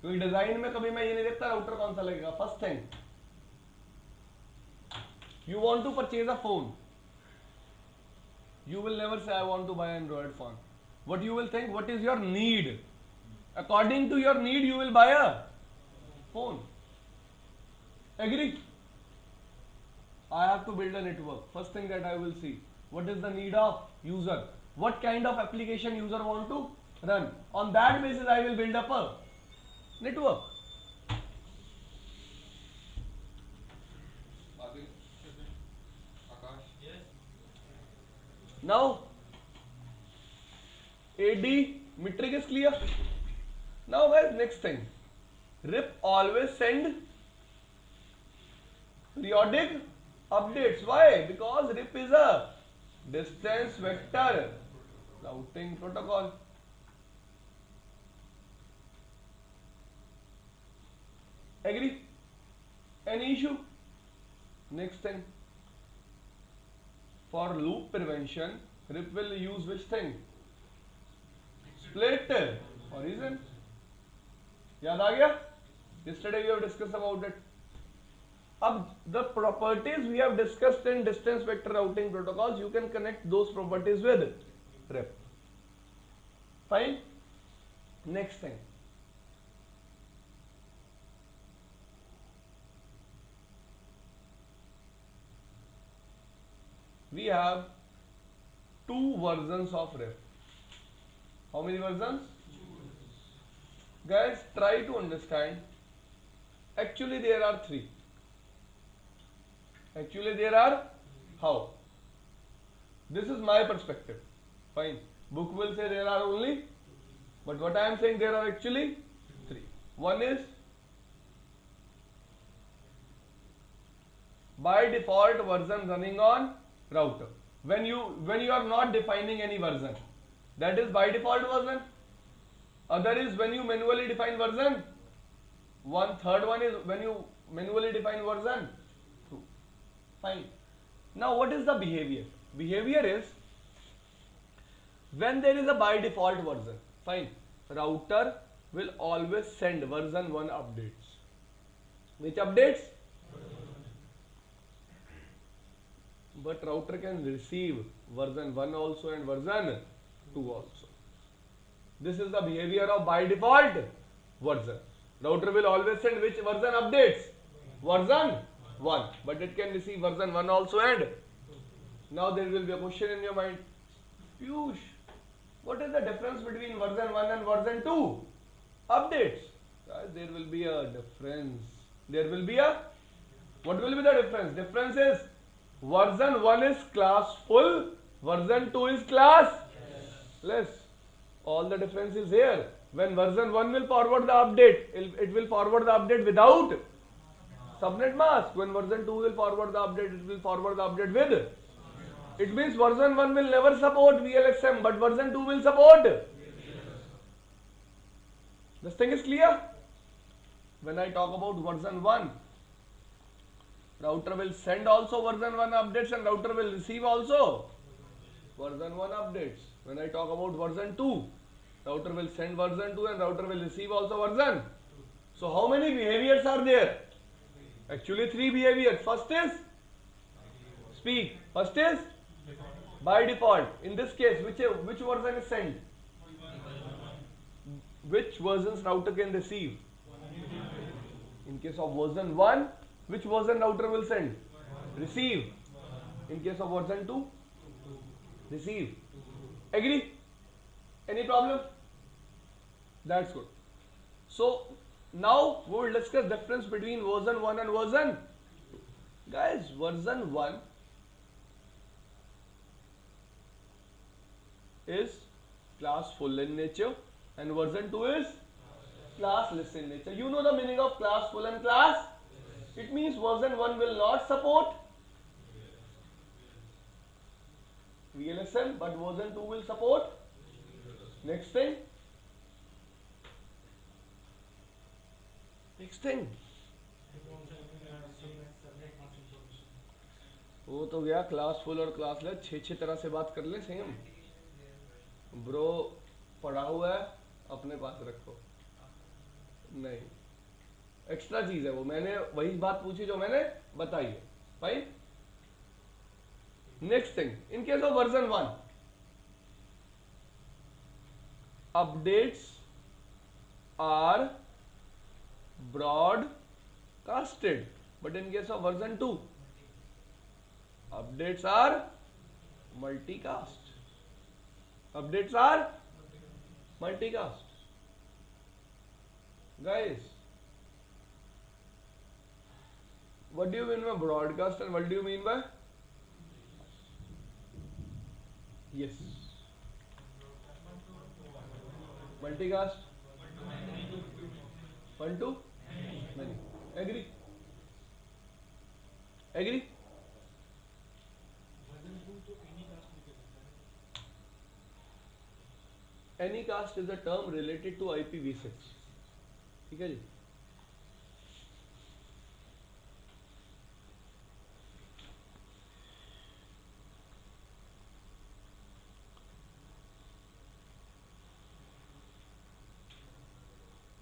Speaker 1: क्योंकि डिजाइन में कभी मैं ये नहीं देखता राउटर कौन सा लगेगा। First thing, you want to purchase a phone, you will never say I want to buy an Android phone. What you will think, what is your need? According to your need you will buy a phone. Agree? I have to build a network. First thing that I will see, what is the need of user, what kind of application user want to run. On that basis I will build up a network. Now AD metric is clear. Now guys, next thing, RIP always send periodic updates. Why? Because RIP is a distance vector routing protocol. Agree? Any issue? Next thing, for loop prevention, RIP will use which thing? Split horizon. याद आ गया? Yesterday we have discussed about it. अब the properties we have discussed in distance vector routing protocols, you can connect those properties with RIP. Fine. Next thing, we have two versions of RIP. How many versions? Guys, try to understand. Actually there are three. Actually there are how? This is my perspective. Fine. Book will say there are only, but what I am saying, there are actually three. One is by default version running on router. When you are not defining any version, that is by default version. Other is when you manually define version. Third one is when you manually define version 2. Fine. Now what is the behavior? Behavior is when there is a by default version. Fine. Router will always send version 1 updates. Which updates? But router can receive version 1 also and version 2 also. This is the behavior of by default version. Router will always send which version updates? Version 1. But it can receive version 1 also and now there will be a question in your mind. Piyush, what is the difference between version 1 and version 2 updates? Guys, there will be a difference. There will be a, what will be the difference? Difference is version 1 is class full Version 2 is classless. All the difference is here. When version 1 will forward the update, it will forward the update without subnet mask. When version 2 will forward the update, it will forward the update with. It means version 1 will never support VLSM, but version 2 will support. This thing is clear? When I talk about version 1, router will send also version 1 updates and router will receive also version 1 updates. When I talk about version 2, router will send version 2 and router will receive also version. So how many behaviors are there? Actually 3 behaviors. First is speak. First is by default. In this case, which version is sent? Which versions router can receive? In case of version 1, which version router will send? Receive. In case of version 2, receive. Agree? Any problem? That's good. So now we will discuss difference between version 1 and version 2. Guys, version 1 is classful in nature and version 2 is classless in nature. You know the meaning of classful and class? It means version 1 will not support VLSM, but version 2 will support. Next thing. वो तो गया classful और classless, 6 तरह से बात कर ले same. Bro पढ़ा हुआ है अपने पास रखो, नहीं एक्स्ट्रा चीज है वो, मैंने वही बात पूछी जो मैंने बताई है। Fine. Next thing, in case of version 1, updates are broadcasted, but in case of version 2, updates are multicast. Updates are multicast. Guys, what do you mean by broadcast and what do you mean by? Yes. Multicast. One to many. Agree? Agree? Anycast is a term related to IPv6. ठीक है जी?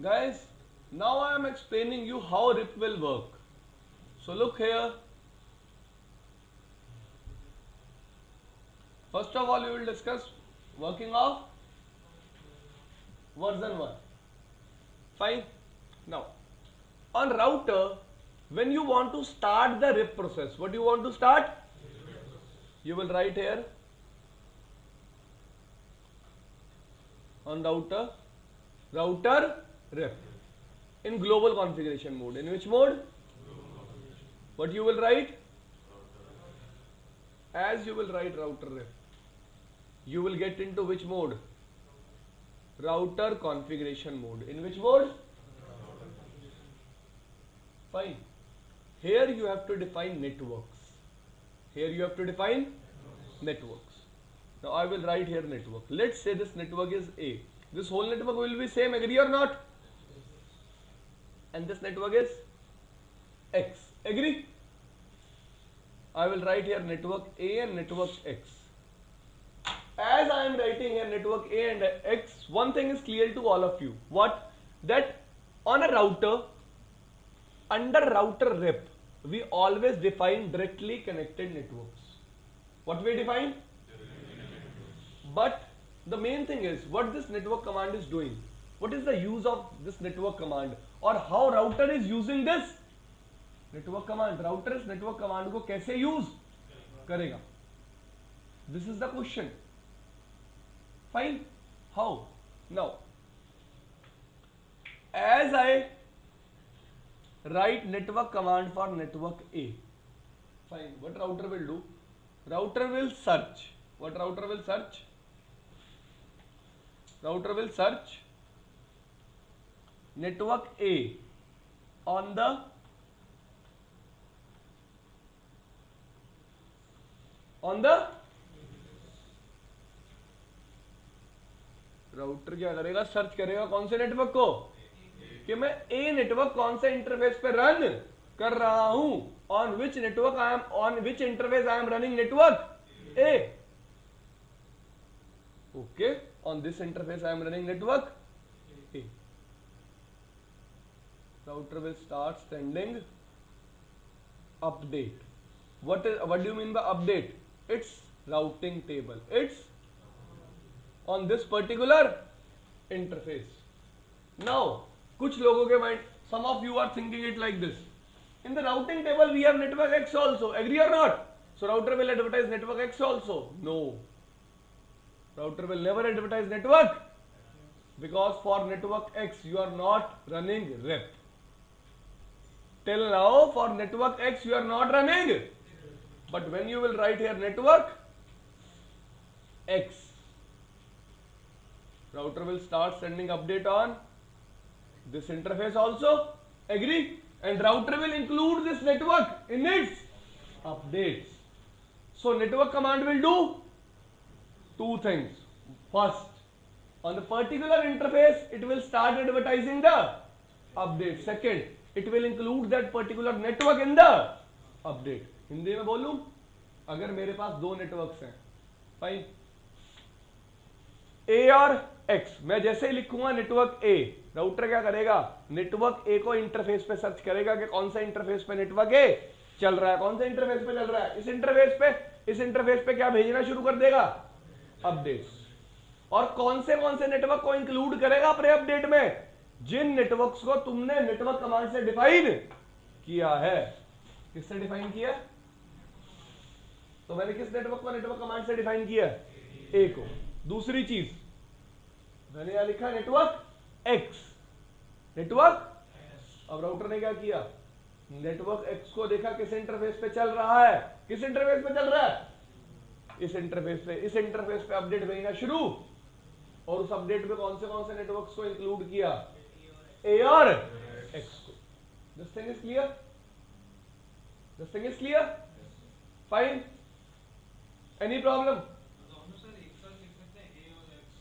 Speaker 1: Guys, now I am explaining you how RIP will work. So look here. First of all, we will discuss working of version 1. Fine. Now, on router, when you want to start the RIP process, what do you want to start? You will write here on router RIP in global configuration mode. In which mode? What you will write? As you will write router RIP, you will get into which mode? Router configuration mode. In which mode? Fine. Here you have to define networks. Here you have to define networks. Now I will write here network. Let's say this network is A. This whole network will be same, agree or not? And this network is X. Agree? I will write here network A and network X. As I am writing here network A and X, one thing is clear to all of you. What? That on a router, under router RIP, we always define directly connected networks. What we define? But the main thing is what this network command is doing. What is the use of this network command? और how router is using this network command? Router इस network command को कैसे use करेगा? This is the question. Fine. How? Now, as I write network command for network A, fine. What router will do? Router will search What router will search? Router will search network A on the router क्या करेगा? Search करेगा कौन से network को, कि मैं a network कौन से इंटरफेस पे रन कर रहा हूं, on which network I am, on which interface I am running network A. Okay, on this interface I am running network A. Router will start sending update. What do you mean by update? It's routing table. It's on this particular interface. Now, कुछ लोगों के mind, some of you are thinking it like this. In the routing table, we have network X also. Agree or not? So router will advertise network X also. No. Router will never advertise network, because for network X you are not running rep. Till now for network X you are not running, but when you will write here network X, router will start sending update on this interface also. Agree? And router will include this network in its updates. So network command will do two things. First, on the particular interface it will start advertising the update. Second, it will include that particular network in the update. Hindi में बोलूं, अगर मेरे पास दो networks हैं, fine, ए और x, मैं जैसे ही लिखूंगा नेटवर्क ए, राउटर क्या करेगा? नेटवर्क ए को इंटरफेस पे सर्च करेगा कि कौन सा इंटरफेस पे नेटवर्क ए चल रहा है, कौन सा इंटरफेस पे चल रहा है, इस इंटरफेस पे क्या भेजना शुरू कर देगा? अपडेट्स. और कौन से नेटवर्क को इंक्लूड करेगा अपने अपडेट में? जिन नेटवर्क्स को तुमने नेटवर्क कमांड से डिफाइन किया है. किससे डिफाइन किया? तो मैंने किस नेटवर्क को नेटवर्क कमांड से डिफाइन किया? ए को. दूसरी चीज, मैंने यहां लिखा नेटवर्क एक्स, नेटवर्क. अब राउटर ने क्या किया? नेटवर्क एक्स को देखा किस इंटरफेस पे चल रहा है, किस इंटरफेस पे चल रहा है? इस इंटरफेस पे अपडेट भेजना शुरू. और उस अपडेट में कौन से नेटवर्क्स को इंक्लूड किया? ए और एक्स को. This thing is clear? This thing is clear? Fine. Any problem?
Speaker 2: दोनों सर एक साथ लिख सकते हैं, ए और एक्स.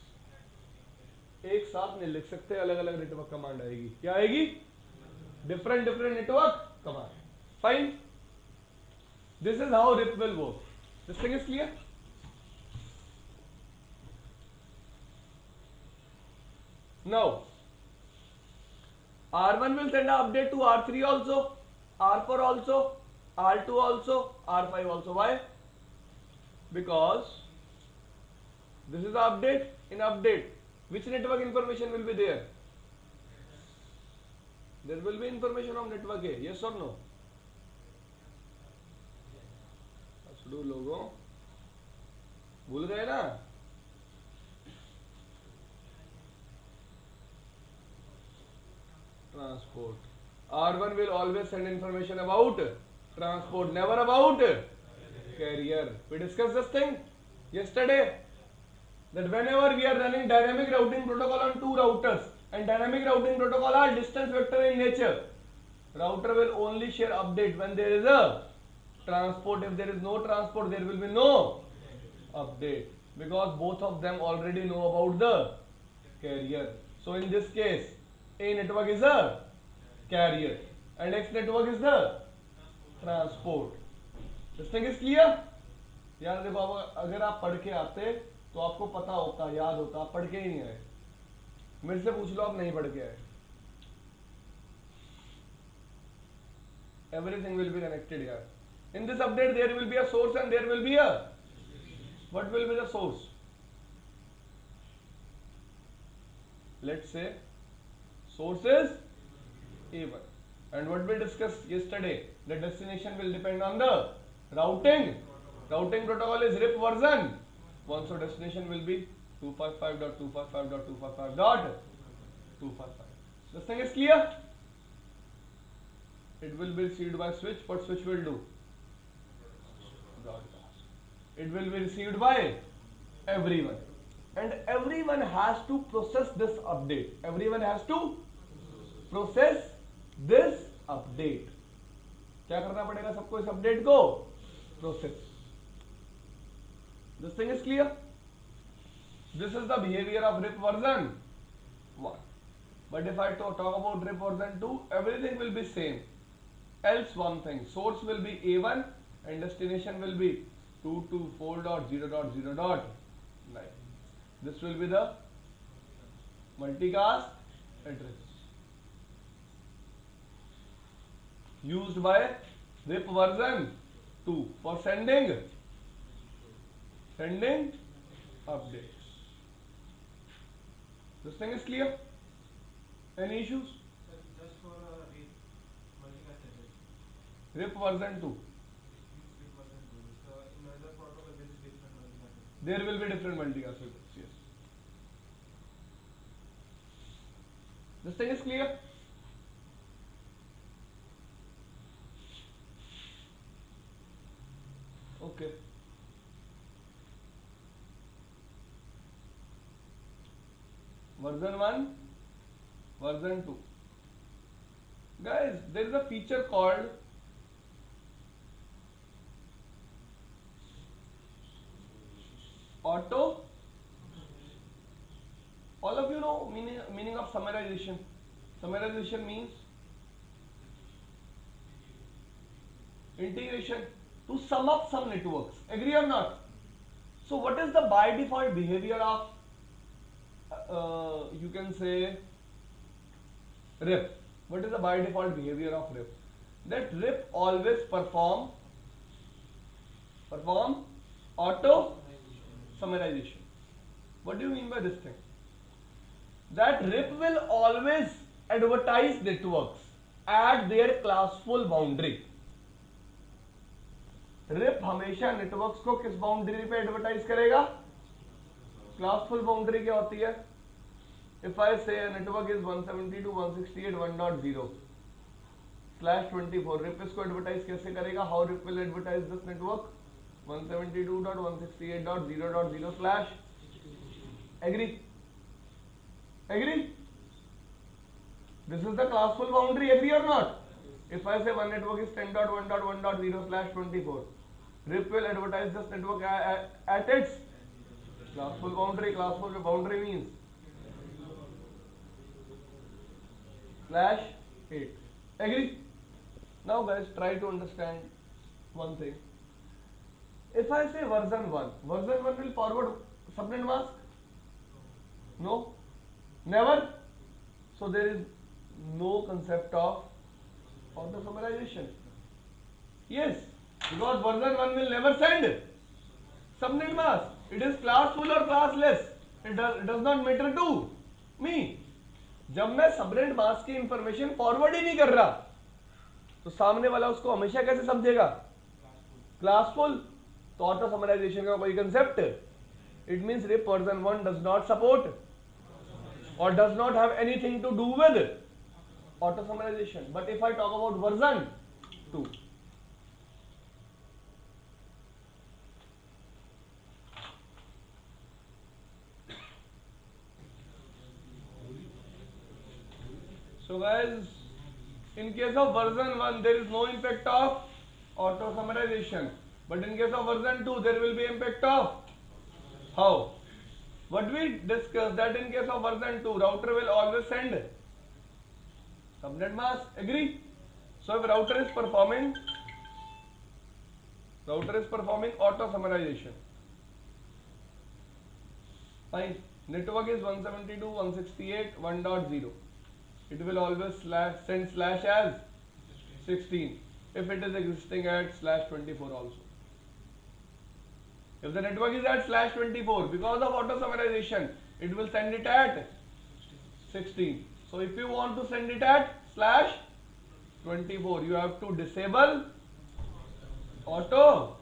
Speaker 1: एक साथ नहीं लिख सकते, अलग अलग नेटवर्क कमांड आएगी. क्या आएगी? Different network command. Fine. This is how RIP will work. This thing is clear? Now, R1 will send an update to R3 also, R4 also, R2 also, R5 also. Why? Because this is the update. In update, which network information will be there? There will be information of network A. Yes or no? असडू लोगों भूल गए ना? Transport. R1 will always send information about transport, never about carrier. We discussed this thing yesterday, that whenever we are running dynamic routing protocol on two routers, and dynamic routing protocol are distance vector in nature, router will only share update when there is a transport. If there is no transport, there will be no update, because both of them already know about the carrier. So in this case, A network is a carrier and X network is the transport. This thing is clear? यार देखो, अगर आप पढ़ के आते तो आपको पता होता, याद होता. आप पढ़ के ही नहीं आए. मेरे से पूछ लो, आप नहीं पढ़ के आए. Everything will be connected here. In this update there will be a source and there will be a, what will be the source? Let's say source is A1, and what we discussed yesterday, the destination will depend on the routing. Routing protocol is RIP version 1, so destination will be 255.255.255.255. This thing is clear? It will be received by switch. What switch will do? Broadcast. it will be received by everyone, and everyone has to process this update. Everyone has to process this update. क्या करना पड़ेगा सबको इस update को process. This thing is clear. This is the behavior of RIP version 1. But if I talk about RIP version 2, everything will be same. Else one thing, source will be A1 and destination will be 224.0.0.9. This will be the multicast address used by RIP version 2 for sending updates. This thing is clear? Any issues?
Speaker 2: Just for RIP multicast address.
Speaker 1: RIP version 2.
Speaker 2: RIP version 2. So in other protocol there is different multicast address.
Speaker 1: There will be different multicast address. Yes. This thing is clear? Okay. Version 1, version 2. Guys, there is a feature called auto. All of you know meaning of summarization. Summarization means integration, to sum up some networks. Agree or not? So what is the by default behavior of you can say RIP? What is the by default behavior of RIP? That RIP always perform auto summarization. What do you mean by this thing? That RIP will always advertise networks at their classful boundary. RIP हमेशा networks को किस boundary पे advertise करेगा? Classful boundary क्या होती है? If I say a network is 172.168.1.0/24, RIP इसको advertise कैसे करेगा? How RIP will advertise this network? 172.168.0.0/. Agree? This is the classful boundary. Agree or not? If I say one network is 10.1.1.0/24, RIP will advertise this network at its classful boundary. Classful boundary means /8. Agree? Now guys, try to understand one thing. If I say version 1 will forward subnet mask? No? Never? So there is no concept of auto summarization. Yes, because version 1 will never send subnet mask. It is classful or classless. It does not matter to me. जब मैं subnet mask की information forward ही नहीं कर रहा, तो सामने वाला उसको हमेशा कैसे समझेगा? क्लासफुल. तो ऑटो समराइजेशन का कोई concept? It means RIP version 1 does not support or does not have anything to do with auto summarization. But if I talk about version 2, so guys, in case of version 1 there is no impact of auto summarization, but in case of version 2 there will be impact of how? What we discussed, that in case of version 2 router will always send subnet mask. Agree? So if router is performing auto summarization, fine, network is 172.168.1.0, it will always send slash as 16 if it is existing at /24 also. If the network is at /24, because of auto summarization, it will send it at 16. So if you want to send it at /24, you have to disable auto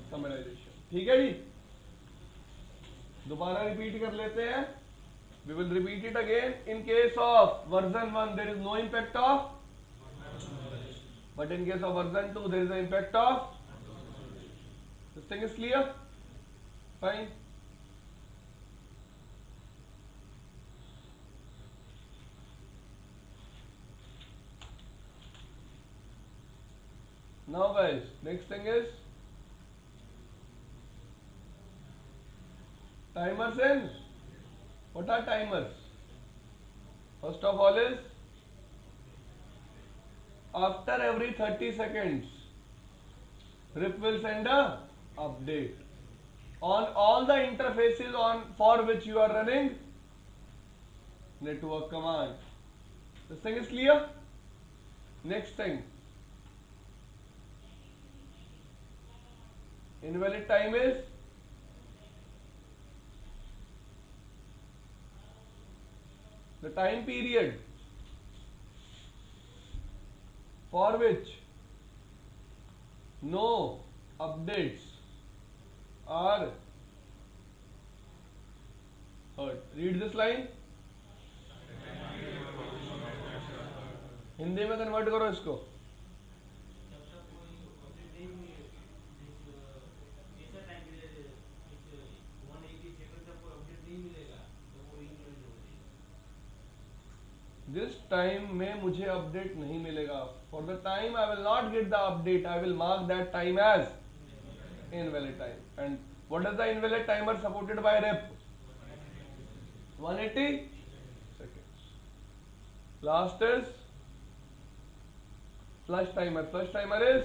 Speaker 1: summarization. ठीक है जी? दोबारा repeat कर लेते हैं. We will repeat it again. In case of version 1, there is no impact of, but in case of version 2, there is an impact of. This thing is clear? Fine. Now guys, next thing is timers in. What are timers? First of all is after every 30 seconds, RIP will send a update on all the interfaces on for which you are running network command. This thing is clear? Next thing, invalid time is the time period for which no updates are heard. Read this line. Hindi में convert करो इसको.
Speaker 3: जब तक कोई update नहीं मिले ऐसा time period 180 second तक कोई अपडेट नहीं मिलेगा तो वो इनवैलिड हो जाएगा.
Speaker 1: This time में मुझे अपडेट नहीं मिलेगा. For the time I will not get the update, I will mark that time as invalid time. And what is the invalid timer supported by RIP? 180 seconds. Last is flush timer. Flush timer is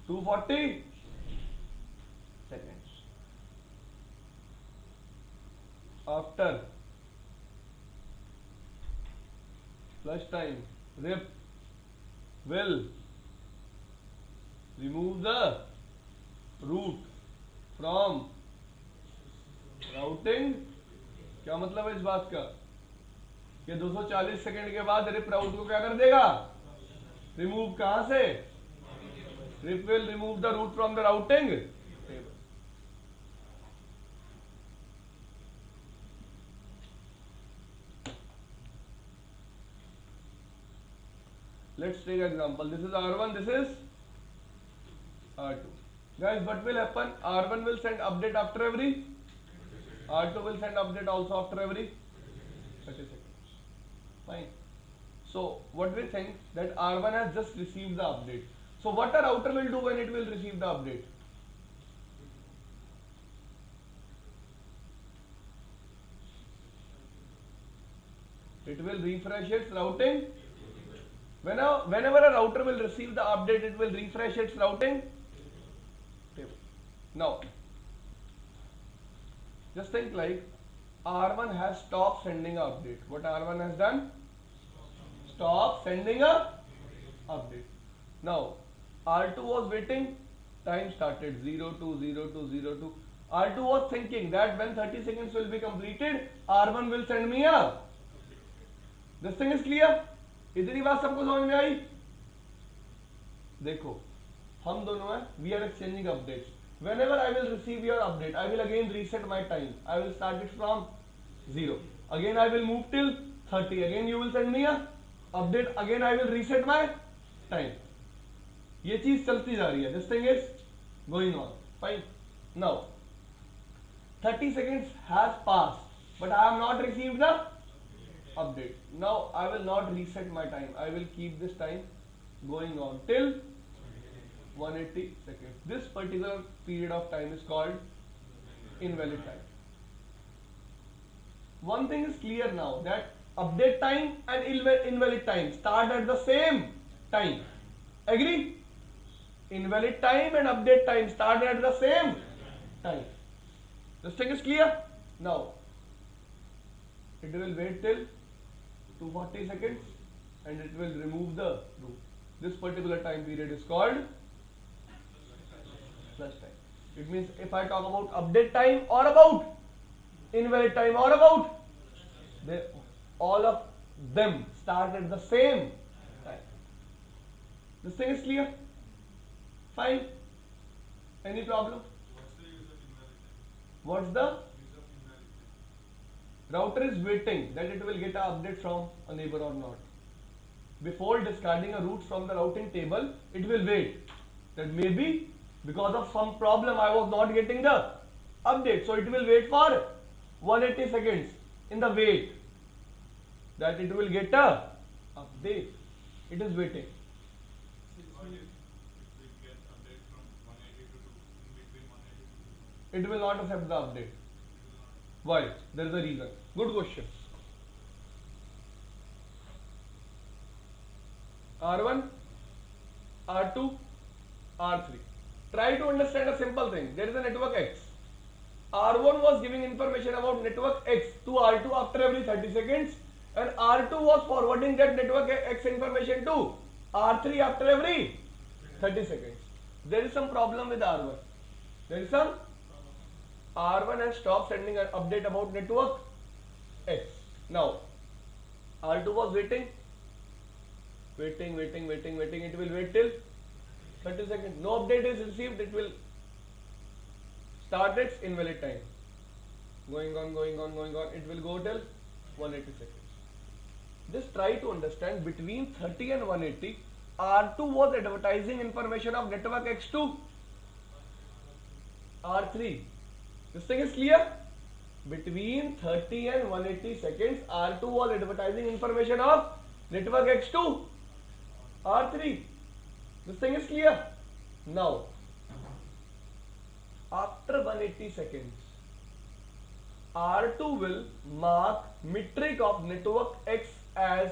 Speaker 1: 240 seconds. After flush time, RIP will remove the root from routing. क्या मतलब है इस बात का कि 240 second के बाद RIP राउट को क्या कर देगा? रिमूव. कहां से? RIP will remove the root from the routing table. Let's take an example. This is R1, this is R2. Guys, what will happen? R1 will send update after every, R2 will send update also after every 30 seconds. Fine. So what we think that R1 has just received the update. So what a router will do when it will receive the update? It will refresh its routing. Whenever a router will receive the update, it will refresh its routing table. Now, just think like R1 has stopped sending an update. What R1 has done? Stop sending a update. Now, R2 was waiting, time started 020202. R2 was thinking that when 30 seconds will be completed, R1 will send me a. This thing is clear? इतनी बात सबको समझ में आई? देखो, हम दोनों हैं, we are exchanging updates. Whenever I will receive your update, I will again reset my time. I will start it from 0. Again I will move till 30. Again you will send me a update. Again I will reset my time. ये चीज चलती जा रही है. This thing is going on. Fine. Now, 30 seconds has passed, but I have not received the update. Now I will not reset my time. I will keep this time going on till 180 seconds. This particular period of time is called invalid time. One thing is clear now that update time and invalid time start at the same time. Agree? Invalid time and update time start at the same time. This thing is clear? Now, it will wait till 240 seconds and it will remove the root. This particular time period is called flush time. It means if I talk about update time or about invalid time or about, all of them start at the same time. This thing is clear? Fine. Any problem? What's the router is waiting that it will get an update from a neighbor or not. Before discarding a root from the routing table, it will wait that maybe Because of some problem I was not getting the update, so it will wait for 180 seconds in the wait that it will get a update. It is waiting. It will not accept the update. Why? There is a reason. Good question. R1, R2, R3. Try to understand a simple thing. There is a network X. R1 was giving information about network X to R2 after every 30 seconds, and R2 was forwarding that network X information to R3 after every 30 seconds. There is some problem with R1. There is some R1 has stopped sending an update about network X. Now R2 was waiting. It will wait till 30 seconds. No update is received. It will start its invalid time. Going on. It will go till 180 seconds. Just try to understand, between 30 and 180, R2 was advertising information of network X to R3. This thing is clear? Between 30 and 180 seconds, R2 was advertising information of network X to R3. This thing is clear? Now, after 180 seconds, R2 will mark metric of network X as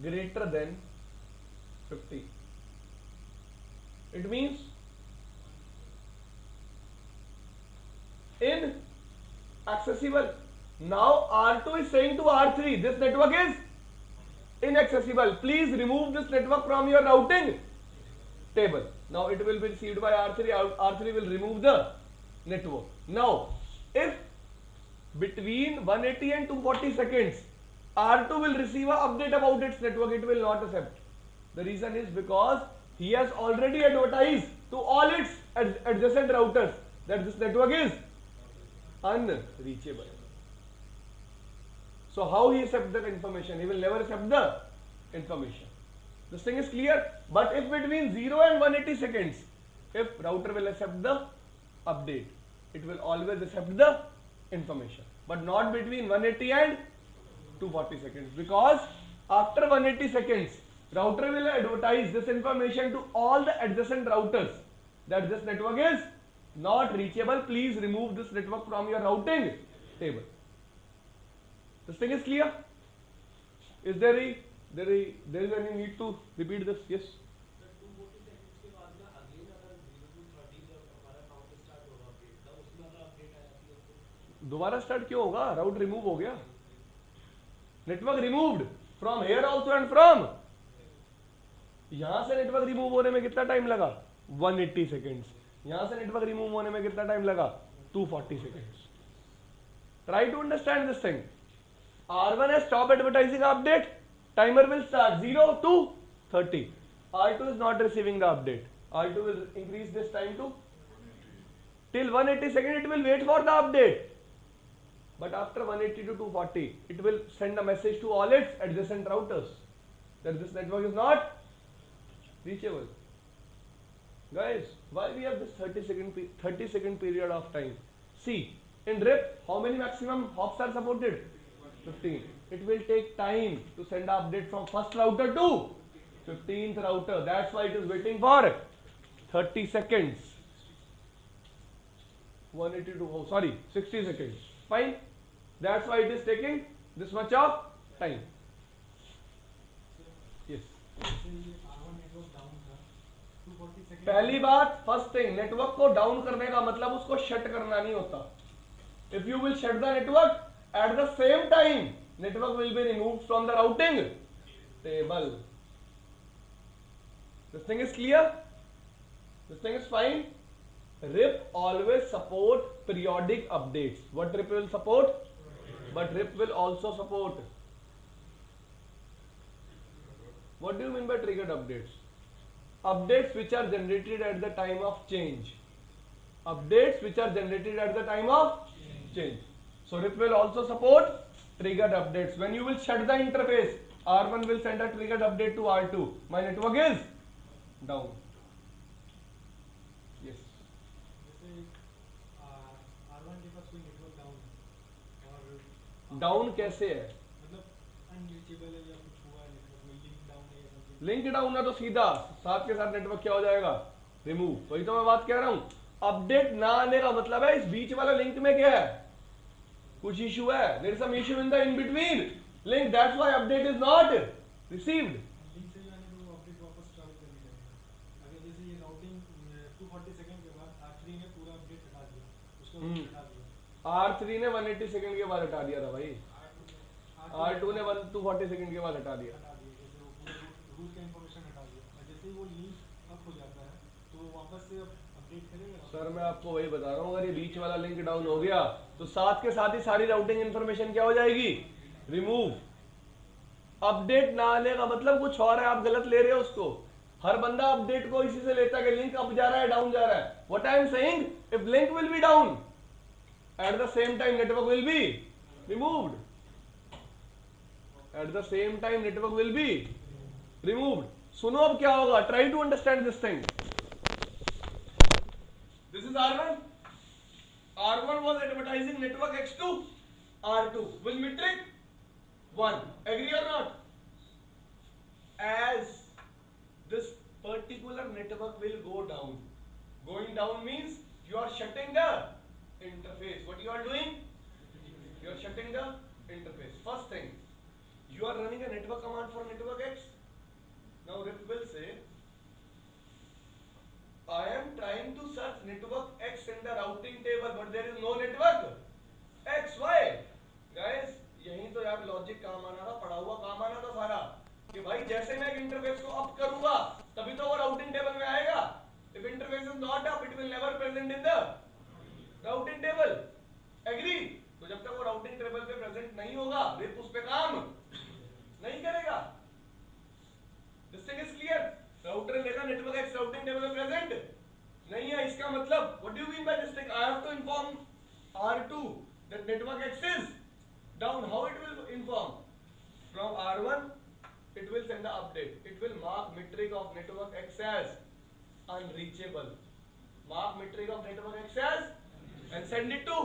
Speaker 1: greater than 50. It means inaccessible. Now R2 is saying to R3, this network is inaccessible. Please remove this network from your routing table. Now it will be received by R3. R3 will remove the network. Now, if between 180 and 240 seconds, R2 will receive an update about its network, it will not accept. The reason is because he has already advertised to all its adjacent routers that this network is unreachable. So how he accept that information? He will never accept the information. This thing is clear. But if between 0 and 180 seconds, if router will accept the update, it will always accept the information. But not between 180 and 240 seconds, because after 180 seconds, router will advertise this information to all the adjacent routers that this network is not reachable. Please remove this network from your routing table. This thing is clear? Is there any need to repeat this? Yes. दोबारा start क्यों होगा? राउट remove हो गया. Network removed from here also and from. यहां से network remove होने में कितना टाइम लगा? 180 सेकेंड्स. यहां से नेटवर्क रिमूव होने में कितना टाइम लगा? 240 seconds. Try to understand this thing. R1 has stopped advertising update. Timer will start 0 to 30. R2 is not receiving the update. R2 will increase this time to till 180 seconds. It will wait for the update. But after 180 to 240, it will send a message to all its adjacent routers that this network is not reachable. Guys, why we have this 30 second period of time? See, in RIP, how many maximum hops are supported? 15. It will take time to send an update from first router to 15th router. That's why it is waiting for 30 seconds. 60 seconds. Fine. That's why it is taking this much of time. Yes. पहली बात, first thing, network को down करने का मतलब उसको shut करना नहीं होता. If you will shut the network, at the same time, network will be removed from the routing table. This thing is clear? This thing is fine? RIP always support periodic updates. What RIP will support? But RIP will also support. What do you mean by triggered updates? Updates which are generated at the time of change. Updates which are generated at the time of change. So RIP will also support triggered updates. When you will shut the interface, R1 will send a triggered update to R2. My network is down. Yes. Down कैसे है?
Speaker 2: मतलब unreachable है या कुछ हुआ है network में, link down है या समथिंग।
Speaker 1: लिंक डाउन है तो सीधा साथ के साथ नेटवर्क क्या हो जाएगा? रिमूव। वही तो मैं बात कह रहा हूं। अपडेट ना आने का मतलब है इस बीच वाला लिंक में क्या है? कुछ इशू है। There is some issue in the in between link, that's why update is not received.
Speaker 2: Link से जाने तो वो अपडेट वापस ट्रैवल कर ही जाएगा। अगर जैसे ये राउटिंग 240 सेकंड के बाद R3 ने पूरा अपडेट हटा दिया, उसका रूट हटा दिया,
Speaker 1: R3 ने 180 सेकंड के बाद हटा दिया था भाई। R2 ने 240 सेकंड के बाद हटा दिया।
Speaker 2: हटा दिया, जैसे वो पूरा रूट का इंफॉर्मेशन हटा दिया, और जैसे ही वो लिंक अप हो जाता है तो वो वापस से अपडेट करेगा।
Speaker 1: सर मैं आपको वही बता रहा हूँ, अगर ये बीच वाला लिंक डाउन हो गया तो साथ के साथ ही सारी राउटिंग इंफॉर्मेशन क्या हो जाएगी? रिमूव। अपडेट ना आने का मतलब कुछ और है, आप गलत ले रहे हो उसको। हर बंदा अपडेट को इसी से लेता है कि लिंक अप जा रहा है डाउन जा रहा है। What I am saying, if link will be down at the same time network will be removed. At the same time network will be removed. सुनो अब क्या होगा, try to understand this thing. This is R1. R1 was advertising network X2. R2 with metric 1. Agree or not? As this particular network will go down. Going down means you are shutting the interface. What you are doing? You are shutting the interface. First thing, you are running a network command for network X. Now RIP will say, I am trying to search network X in the routing table, but there is no network X. Why? Guys, यही तो यार logic काम आना था, पढ़ा हुआ काम आना था सारा, कि भाई जैसे मैं एक इंटरफेस को अप करूंगा तभी तो वो राउटिंग टेबल में आएगा। If interface is not up, it will never present in the routing table. Agree? तो जब तक वो राउटिंग टेबल पे प्रेजेंट नहीं होगा, RIP उस पे काम नहीं करेगा। This thing is clear? Router लेगा नेटवर्क एक्स राउटिंग टेबल में प्रेजेंट नहीं है, इसका मतलब what do you mean by this thing? I have to inform R2 that network X is down. How it will inform? From R1 it will send the update. It will mark metric of network X as unreachable. Mark metric of network X as and send it to,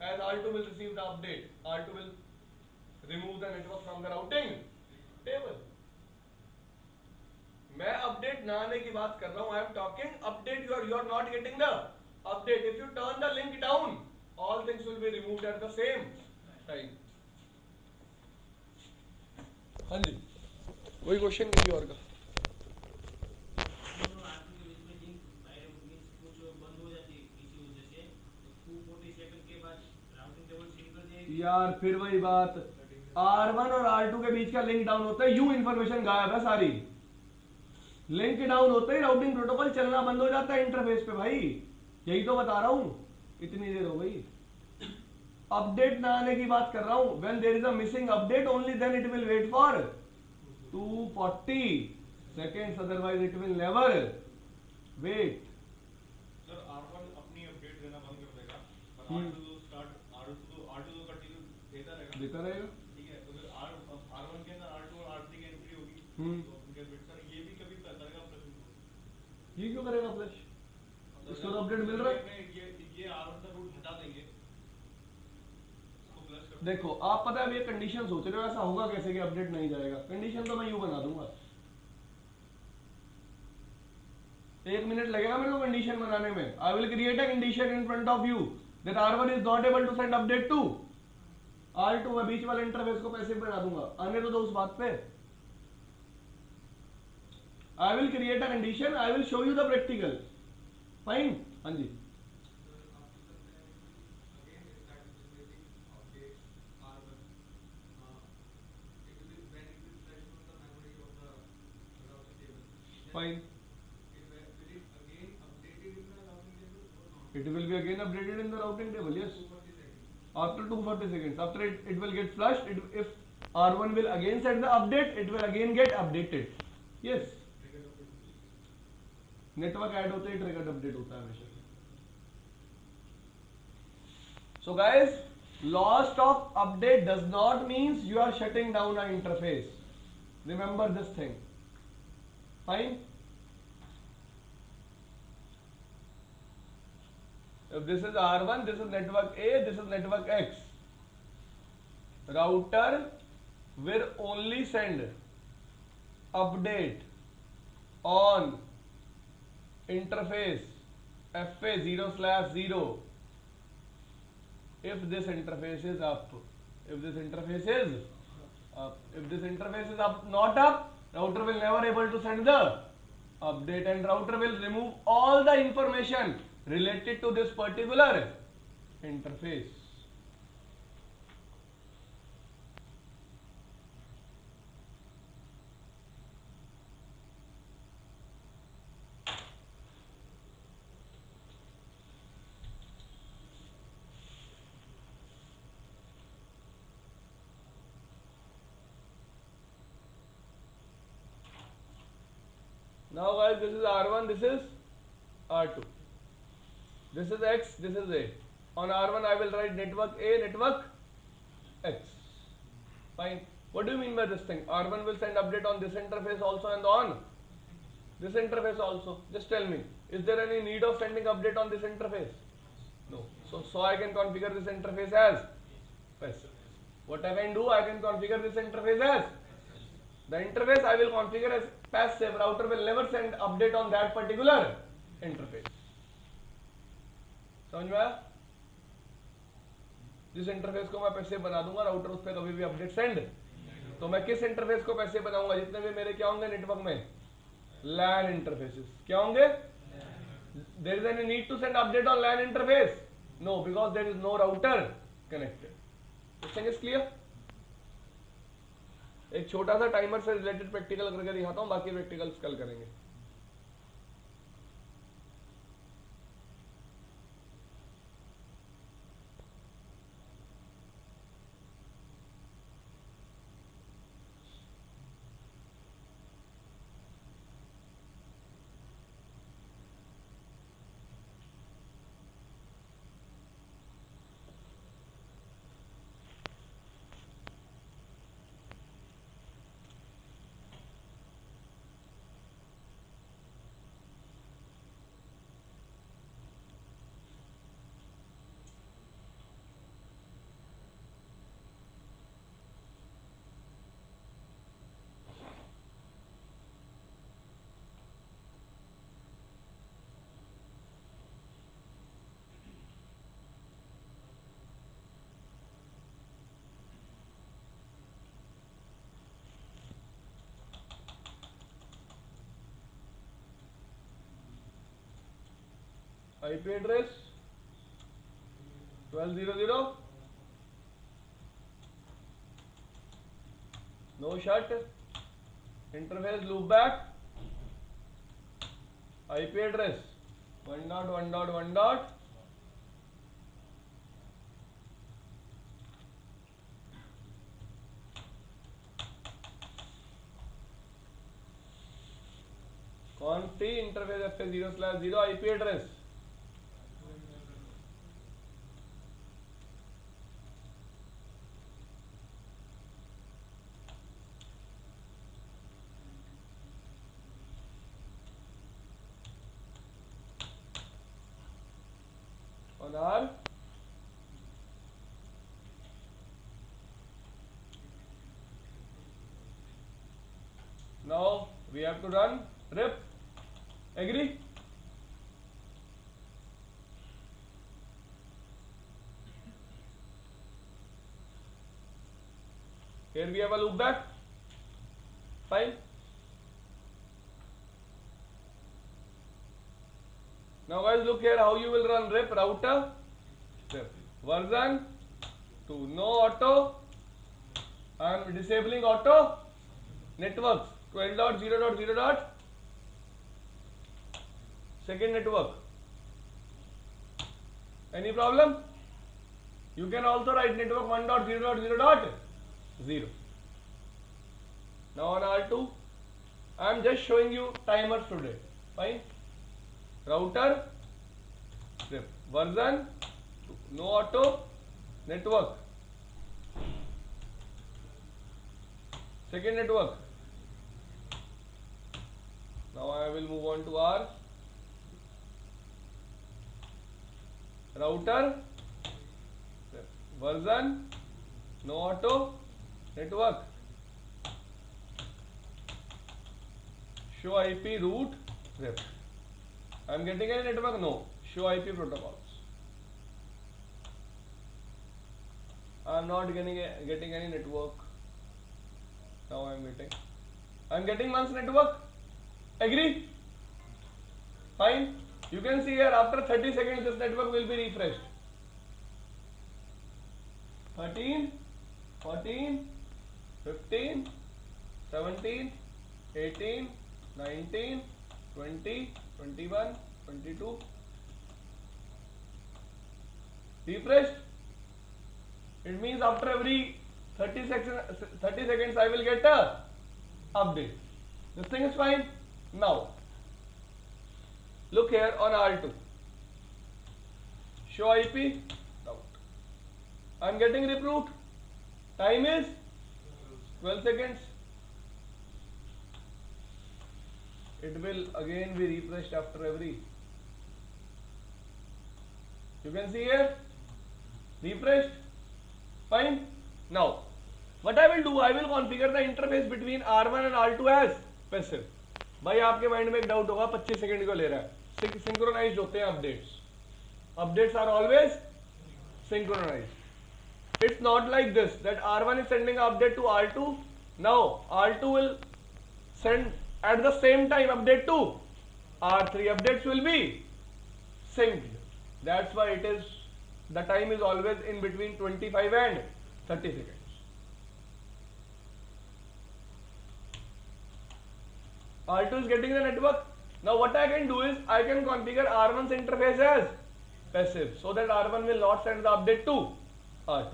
Speaker 1: as R2 will receive the update. R2 will remove the network from the routing table. मैं update ना आने की बात कर रहा हूं। I am talking update, you are not getting the update. If you turn the link down, all things will be removed at the same time. हाँ जी, वही क्वेश्चन किसी और का।
Speaker 3: दोनों आरपी के बीच में लिंक मींस कुछ बंद हो जाती है किसी वजह से, तो 240 सेकंड के बाद राउटिंग टेबल चेंज कर देगी।
Speaker 1: यार फिर वही बात, R1 और R2 के बीच का लिंक डाउन होता है, यू इंफॉर्मेशन गायब है सारी। लिंक डाउन होते ही राउटिंग प्रोटोकॉल चलना बंद हो जाता है इंटरफेस पे भाई। यही तो बता रहा हूं, इतनी देर हो गई। अपडेट ना आने की बात कर रहा हूं। When there is a missing update only then it will wait for 240 seconds, otherwise it will never wait.
Speaker 4: Sir R1 अपनी अपडेट देना बंद कर देगा, पर R2 तो कंटिन्यू देता रहेगा। ठीक है, तो फिर R1 के अंदर R2 और R3 की एंट्री होगी, तो उनके बिट सर ये भी कभी करेगा फ्लश?
Speaker 1: ये क्यों करेगा फ्लश? इसको तो अपडेट मिल रहा है।
Speaker 4: ये R1 का रूट हटा देंगे, इसको फ्लश कर।
Speaker 1: देखो आप पता है अब ये कंडीशन सोच रहे हो, ऐसा होगा कैसे कि अपडेट नहीं जाएगा? कंडीशन तो मैं यूं बना दूंगा, 1 मिनट लगेगा मेरे को कंडीशन बनाने में। I will create a condition in front of you that R1 is not able to send update to R2। मैं बीच वाले इंटरफेस को पैसिव बना दूंगा, आने तो दो उस बात पे। आई will create a condition, I will show you the practical. Fine? हाँ जी, fine. It will be again updated in the routing table, yes. After 240 seconds, after it will get flushed. If R1 will again send the update, it will again get updated. Yes. Network add होते ही triggered update होता है हमेशा। So guys, loss of update does not means you are shutting down an interface. Remember this thing. Fine. If this is R1, this is network A, this is network X. router will only send update on interface FA0/0 if this interface is up. If this interface is up. If this interface is up, not up, router will never able to send the update, and router will remove all the information related to this particular interface. Now guys, this is R1, this is R2. This is X, this is A. On R1 I will write network A, network X. Fine. What do you mean by this thing? R1 will send update on this interface also and on this interface also. Just tell me, is there any need of sending update on this interface? No. So I can configure this interface as passive. What I can do, I can configure this interface as the interface I will configure as passive. Router will never send update on that particular interface. समझ में आया? जिस interface को मैं passive बना दूंगा, router उस पर कभी भी अपडेट सेंड, तो मैं किस इंटरफेस को पैसिव बनाऊंगा? जितने भी मेरे क्या होंगे नेटवर्क में LAN इंटरफेसेस क्या होंगे? There is any need to send update on LAN interface? No, because there is no router connected. This thing is clear? एक छोटा सा टाइमर से रिलेटेड प्रैक्टिकल करके दिखाता हूं, बाकी प्रैक्टिकल्स कल करेंगे. IP address 1200, no shut, interface loopback, IP address 1.1.1. const interface FA0/0 IP address. On R now we have to run rip. Agree? Here we have a loopback. Fine. Now guys, look here how you will run rip router. Rip version 2, no auto. I am disabling auto networks 12.0.0. Second network. Any problem? You can also write network 1.0.0.0. Now on R2, I am just showing you timers today. Fine. Router script version 2, no auto network. Second network. Now I will move on to R. Router version No auto network. Show IP root rep. I am getting any network? No. Show IP protocols. I am not getting any network. Now I am getting. I am getting once network. Agree? Fine. You can see here after 30 seconds this network will be refreshed. 13, 14, 15, 17, 18, 19, 20, 21, 22. Refreshed. It means after every 30 seconds I will get a update. This thing is fine. Now look here on R2. Show IP. Out. I am getting reproot. Time is 12 seconds. It will again be refreshed after every. You can see here. Refreshed. Fine. Now what I will do, I will configure the interface between R1 and R2 as passive. भाई आपके mind में एक doubt होगा 25 second को ले रहा है, synchronized होते हैं updates are always synchronized. It's not like this that R1 is sending an update to R2. Now R2 will send at the same time update to R3. Updates will be synced. That's why it is the time is always in between 25 and 30 seconds. R2 is getting the network. Now what I can do is I can configure R1's interface as passive so that R1 will not send the update to R2.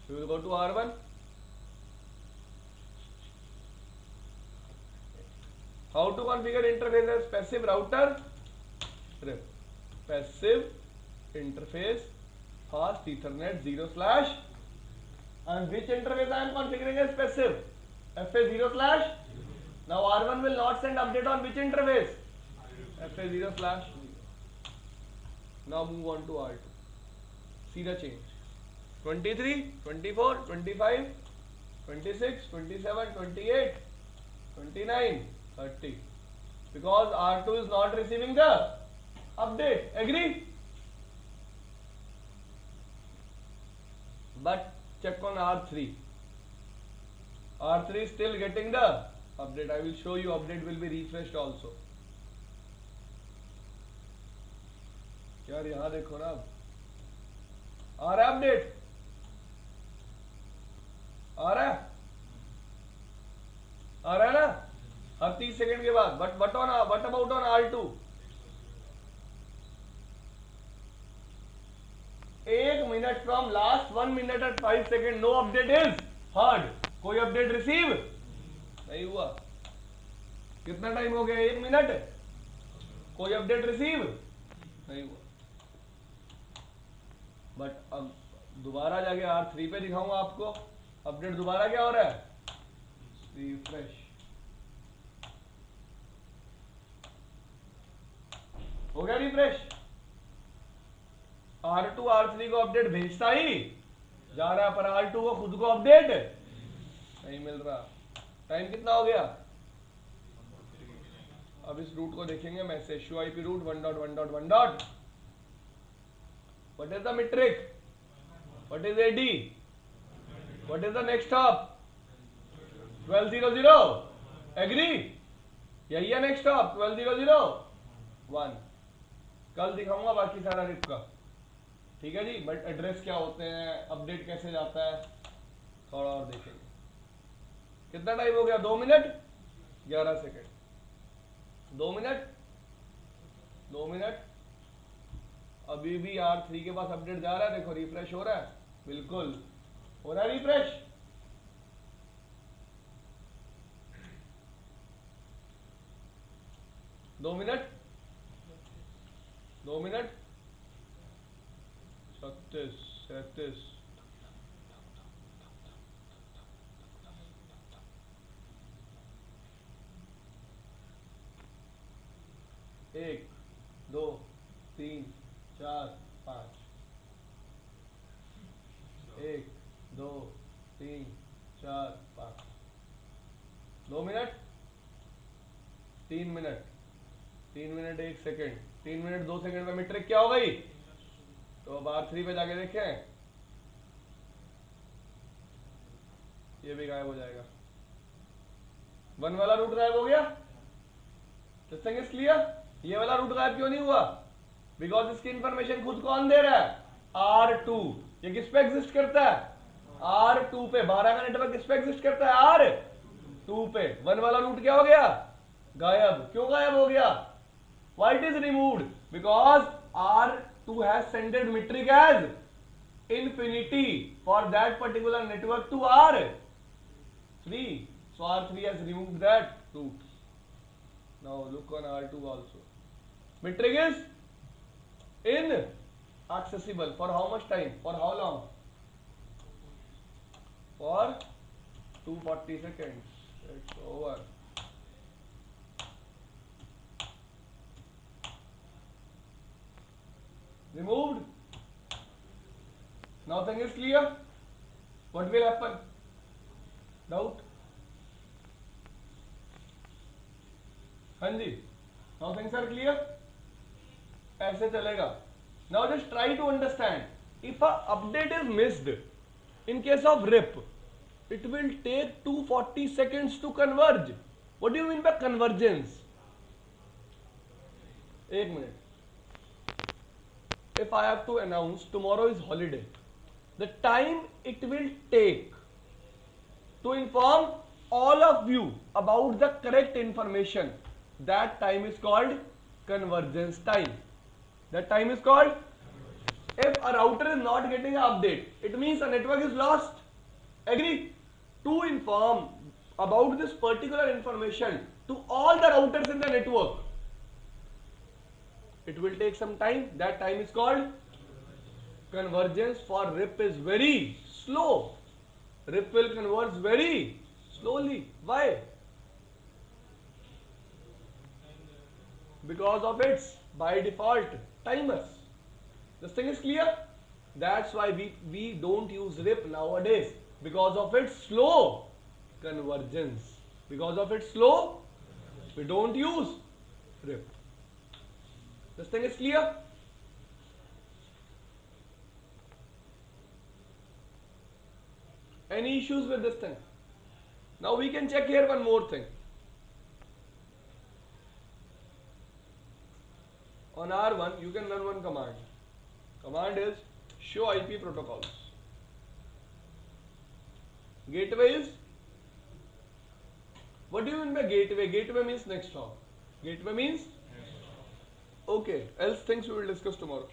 Speaker 1: We will go to R1. How to configure interface as passive router? Passive interface fast Ethernet 0/. And which interface I am configuring as passive? FA0/. Now R1 will not send update on which interface? FA0/. Now move on to R2. See the change. 23, 24, 25, 26, 27, 28, 29, 30. Because R2 is not receiving the update. Agree? But check on R3. R3 is still getting the update. I will show you update will be refreshed also. यार यहां देखो ना, अब आ रहा है update, आ रहा है ना हर 30 सेकंड के बाद. But what about on R2? 1 minute from last 1 minute at 5 second no update is heard. कोई अपडेट रिसीव नहीं हुआ. कितना टाइम हो गया? 1 मिनट. कोई अपडेट रिसीव नहीं हुआ. बट अब दोबारा जाके R3 पे दिखाऊंगा आपको अपडेट. दोबारा क्या हो रहा है? रिफ्रेश. हो गया रिफ्रेश. R2 R3 को अपडेट भेजता ही जा रहा है, पर R2 को खुद को अपडेट नहीं मिल रहा. टाइम कितना हो गया? अब इस रूट को देखेंगे. Message show IP route 1.1.1. What is the metric? What is AD? What is the next hop? 1200. Agree? यही है नेक्स्ट हॉप 1200 कल दिखाऊंगा बाकी सारा रिप का. ठीक है जी. बट एड्रेस क्या होते हैं, अपडेट कैसे जाता है, थोड़ा और देखेंगे. कितना टाइम हो गया? 2 मिनट 11 सेकेंड. 2 minute 2 minute. अभी भी R3 के पास अपडेट जा रहा है. देखो रिफ्रेश हो रहा है. बिल्कुल हो रहा है रिफ्रेश. दो minute 36 37 1 2 3 4 5 1 2 minute, 3 minute, 3 minute 1 second, 3 minute 2 second में मीट्रिक क्या हो गई? तो अब R3 पे जाके देखें, ये भी गायब हो जाएगा। 1 वाला रूट गायब हो गया। This thing is clear. ये वाला रूट गायब क्यों नहीं हुआ? बिकॉज इसकी इंफॉर्मेशन खुद कौन दे रहा है? R2। ये किस पे एग्जिस्ट करता है? R2 पे। 12 का नेटवर्क किस पे एग्जिस्ट करता है? R2 पे। 1 वाला रूट क्या हो गया? गायब। क्यों गायब हो गया? Why it is removed? Because R2 has sent metric as infinity for that particular network to R3. So R3 has removed that root. Now look on R2 also. Metric is inaccessible. For how much time? For how long? For 240 seconds. It's over. Removed. Now thing is clear. What will happen? Doubt? हाँ जी. Now things are clear. ऐसे चलेगा. Now just try to understand. If a update is missed, in case of RIP, it will take 240 seconds to converge. What do you mean by convergence? एक minute. If I have to announce tomorrow is holiday, the time it will take to inform all of you about the correct information, that time is called convergence time. That time is called. If a router is not getting an update, it means a network is lost. Agree? To inform about this particular information to all the routers in the network, it will take some time. That time is called convergence. For RIP is very slow. RIP will converge very slowly. Why? Because of its by default timers. This thing is clear. That's why we don't use RIP nowadays, because of its slow convergence. Because of its slow, we don't use RIP. This thing is clear. Any issues with this thing? Now we can check here one more thing. On R1 you can run one command. Command is show IP protocols. Gateway is, what do you mean by gateway? Gateway means next hop. Gateway means okay, else things we will discuss tomorrow.